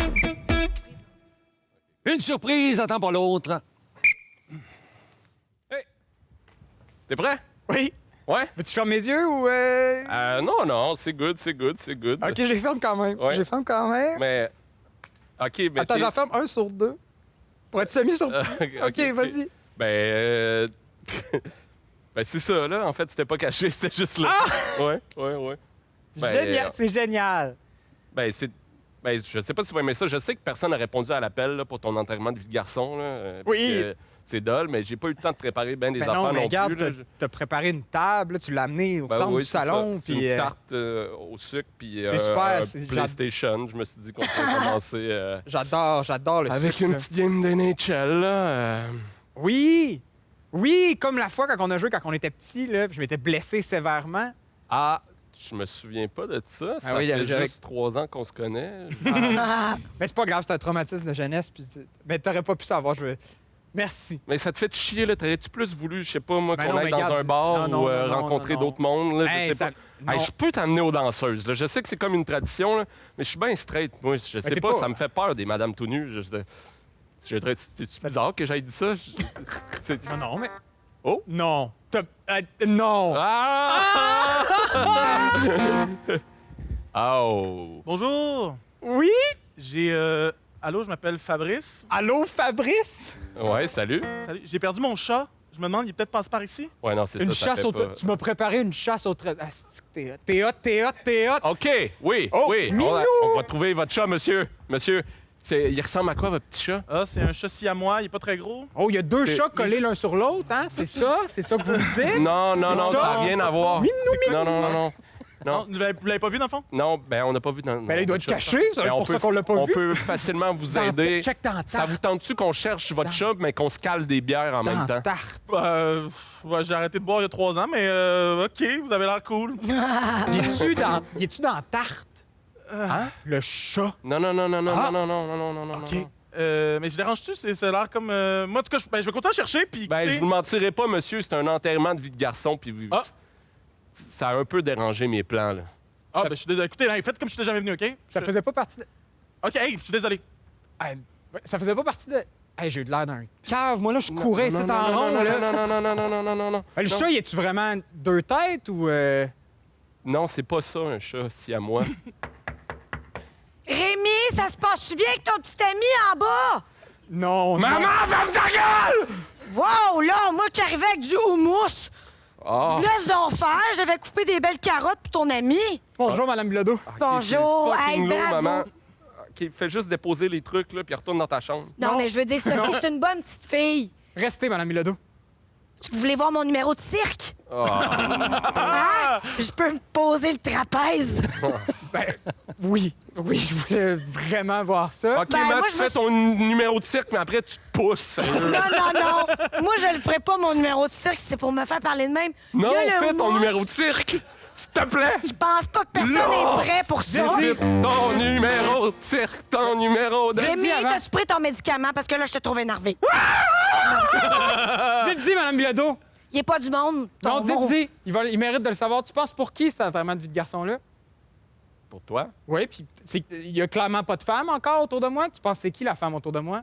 Une surprise n'attend pas l'autre. T'es prêt? Oui. Ouais? Veux-tu fermer mes yeux ou... Non, c'est good. OK, je les ferme quand même. Ouais. Je les ferme quand même. Mais... OK, mais... Attends, j'en ferme 1 sur 2. Pour être semi-surpris. OK, vas-y. Ben, c'est ça, là. En fait, c'était pas caché, c'était juste là. Ah! Ouais. Ben, Génial, c'est génial. Ben, je sais pas si tu vas aimer ça. Je sais que personne n'a répondu à l'appel là, pour ton enterrement de vie de garçon. Là, Oui. c'est dole, mais j'ai pas eu le temps de préparer bien des Ben affaires non, mais non regarde, plus. Là. t'as préparé une table, là, tu l'as amené au centre Oui, du c'est salon. ça. C'est Puis, une tarte au sucre, puis c'est super, un c'est- PlayStation. Je me suis dit qu'on pourrait commencer J'adore le avec sucre, une là. petite game d'NHL. Là, Oui! Comme la fois quand on a joué quand on était petit, là, puis je m'étais blessé sévèrement. Ah, je me souviens pas de ça. Ça oui, fait j'avais- juste 3 ans qu'on se connaît. Mais c'est pas grave, c'est un traumatisme de jeunesse. Puis mais t'aurais pas pu savoir. Merci. Mais ça te fait chier, là. T'aurais-tu plus voulu, je sais pas, moi, Ben qu'on non, aille mais dans regarde, un bar non, ou non, rencontrer non. d'autres mondes, là, Hey, je sais ça- pas. Hey, non. je peux t'amener aux danseuses, là. Je sais que c'est comme une tradition, là, mais je suis bien straight, moi. Je sais t'es pas, pas- ça me fait peur des madames tout nues. C'est bizarre que j'aille dit ça? Non, mais. Oh? Non. Non! Ah! Oh! Bonjour! Oui? J'ai. Allô, je m'appelle Fabrice. Allô, Fabrice? Ouais, salut. Salut. J'ai perdu mon chat. Je me demande, il est peut-être passé par ici? Ouais, non, c'est Une ça. chasse ça au... fait pas... Tu m'as préparé une chasse au trésor. Ah, c'est que t'es hot. OK, oui, Oh, oui. minou! On va trouver votre chat, monsieur. Monsieur, il ressemble à quoi, votre petit chat? Ah, c'est un chat siamois, il est pas très gros. Oh, il y a 2 C'est- chats collés l'un sur l'autre, hein? C'est ça? C'est ça que vous me dites? Non, C'est ça n'a rien à voir. Non. Vous l'avez pas vu, dans le fond? Non, ben on n'a pas vu dans... Ben là, il doit être caché, c'est Ben, pour ça qu'on l'a pas on vu. peut facilement vous Dans- aider. check dans la Ça tarte. vous tente-tu qu'on cherche votre chat, mais qu'on se cale des bières en même temps? Tarte. Ouais, j'ai arrêté de boire il y a 3 ans, mais OK, vous avez l'air cool. Il est-tu dans tarte? Hein? Le chat. Non. OK. Mais je dérange-tu? Ça a l'air comme... Moi, en tout cas, je vais continuer à chercher, puis... Ben, je vous mentirai pas, monsieur, c'est un enterrement de vie de garçon, puis Ah. ça a un peu dérangé mes plans, là. Ah, ben, je suis désolé. Écoutez, hey, faites comme si j'étais jamais venu, OK? Ça faisait pas partie de... OK, hey, je suis désolé. Hey, ça faisait pas partie de... Hey, j'ai eu l'air d'un cave. Moi, là, je courais ici en rond, là. Non. Le chat, il est-tu vraiment 2 têtes ou... Non, c'est pas ça, un chat, si à moi. Rémi, ça se passe-tu bien avec ton petit ami en bas? Non, Maman, ferme ta gueule! Wow, là, moi qui arrivais avec du houmous. Ah. Laisse donc faire, j'avais coupé des belles carottes pour ton ami. Bonjour, Madame Bilodeau. Bonjour, C'est fucking hey, lourd, bravo. maman. OK, fais juste déposer les trucs, là, puis retourne dans ta chambre. Non, mais je veux dire, Sophie, c'est une bonne petite fille. Restez, Madame Bilodeau. Tu voulais voir mon numéro de cirque? Ah. Hein? Je peux me poser le trapèze. Oui, je voulais vraiment voir ça. OK, Ben, Matt, moi, tu je me fais ton numéro de cirque, mais après, tu te pousses, sérieux. Non. Moi, je le ferai pas, mon numéro de cirque, c'est pour me faire parler de même. Non, Il y a le fais ton houmous. numéro de cirque, s'il te plaît. Je pense pas que personne Non. est prêt pour ça. Vite, ton numéro de cirque, ton numéro de... Rémi, avant. t'as-tu pris ton médicament? Parce que là, je te trouve énervé. Dites-y, Madame Bilodeau. Il est pas du monde. Non, ton mot. dites-y. Il mérite de le savoir. Tu penses pour qui cet enterrement de vie de garçon-là? Pour toi? Oui, puis il y a clairement pas de femme encore autour de moi. Tu penses c'est qui la femme autour de moi?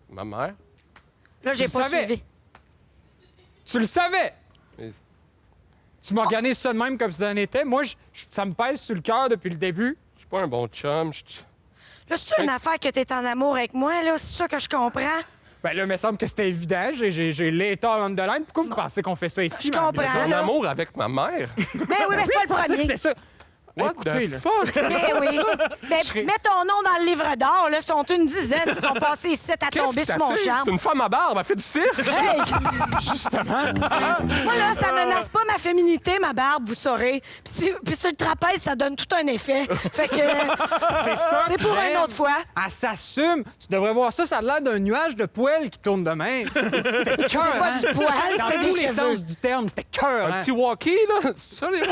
Ma mère? Là, j'ai Tu pas le savais. suivi. Tu le savais! Mais- Tu m'organises ça de même comme si ça en était. Moi, ça me pèse sur le cœur depuis le début. Je suis pas un bon chum. Là, c'est une affaire que t'es en amour avec moi, là? C'est ça que je comprends? Ben là, il me semble que c'était évident. J'ai l'état on the line. Pourquoi vous pensez qu'on fait ça ici? Je comprends, Mon là. amour avec ma mère. Ben oui, mais c'est pas le Je pensais que premier. c'était ça. What Écoutez, the là. fuck? Ben oui. Ben, mets ton nom dans le livre d'or, là. Ils sont une dizaine. Ils sont passés ici à Qu'est-ce tomber qui sur mon t'attire? charme. C'est une femme à barbe, elle fait du cirque. Hey! Justement. Moi, là, ça menace pas ma féminité, ma barbe, vous saurez. Puis sur le trapèze, ça donne tout un effet. Fait que... C'est ça. C'est pour j'aime. une autre fois. Elle s'assume. Tu devrais voir ça. Ça a l'air d'un nuage de poêle qui tourne de même. C'était cœur, C'est pas du poil, Dans c'est des tous les cheveux. sens du terme, c'était cœur. Un petit walkie, là? C'est ça, les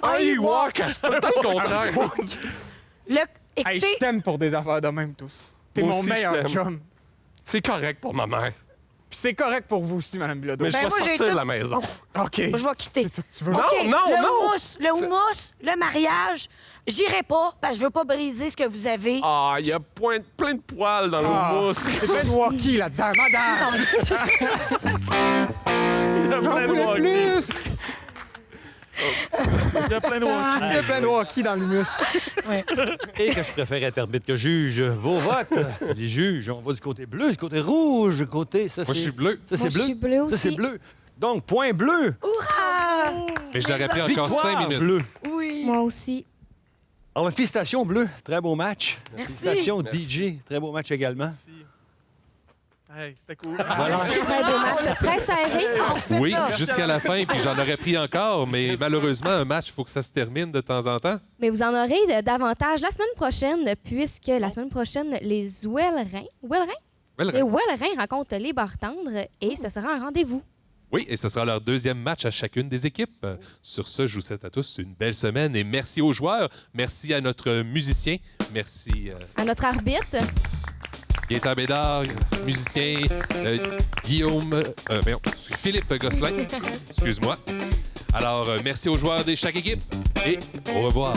Un Ewok! C'est pas le temps le contraire. Le... Hey, Écoutez, je t'aime pour des affaires de même, tous. T'es Moi mon aussi, je meilleur t'aime. chum. C'est correct pour ma mère. Puis c'est correct pour vous aussi, Madame Bilodeau. Mais je Ben, vais moi, j'ai sortir de tout- la maison. OK. je vais quitter. C'est ça que tu veux. Non, OK, non, le non. houmous, le mariage, j'irai pas parce que je veux pas briser ce que vous avez. Ah, il y a plein de poils dans Ah, l'houmous. c'est plein de walkie là-dedans, madame. Il y a plein de walkies. Plus! Il y a plein de walkies. Il y a plein de walkie dans l'humus. Et que je préfère être arbitre que juge. Vos votes, les juges, on va du côté bleu, du côté rouge, du côté... Ça, Moi, je suis bleu. Ça, c'est Moi, je bleu. suis bleu Ça, c'est aussi. bleu. Donc, point bleu. Hurrah! Mais je l'aurais pris encore Victoire 5 minutes. bleu. Oui. Moi aussi. Alors, félicitations, bleu. Très beau match. Merci. Félicitations, DJ. Très beau match également. Hey, c'était cool. Très beau match, très serré. Oui, ça. jusqu'à la fin, puis j'en aurais pris encore, mais malheureusement, un match, il faut que ça se termine de temps en temps. Mais vous en aurez davantage la semaine prochaine, puisque la semaine prochaine, les les Ouellerins rencontrent les Bartendres et ce sera un rendez-vous. Oui, et ce sera leur deuxième match à chacune des équipes. Sur ce, je vous souhaite à tous une belle semaine et merci aux joueurs, merci à notre musicien, merci À notre arbitre, Gaëtan Bédard, musicien, Philippe Gosselin, excuse-moi. Alors, merci aux joueurs de chaque équipe et au revoir.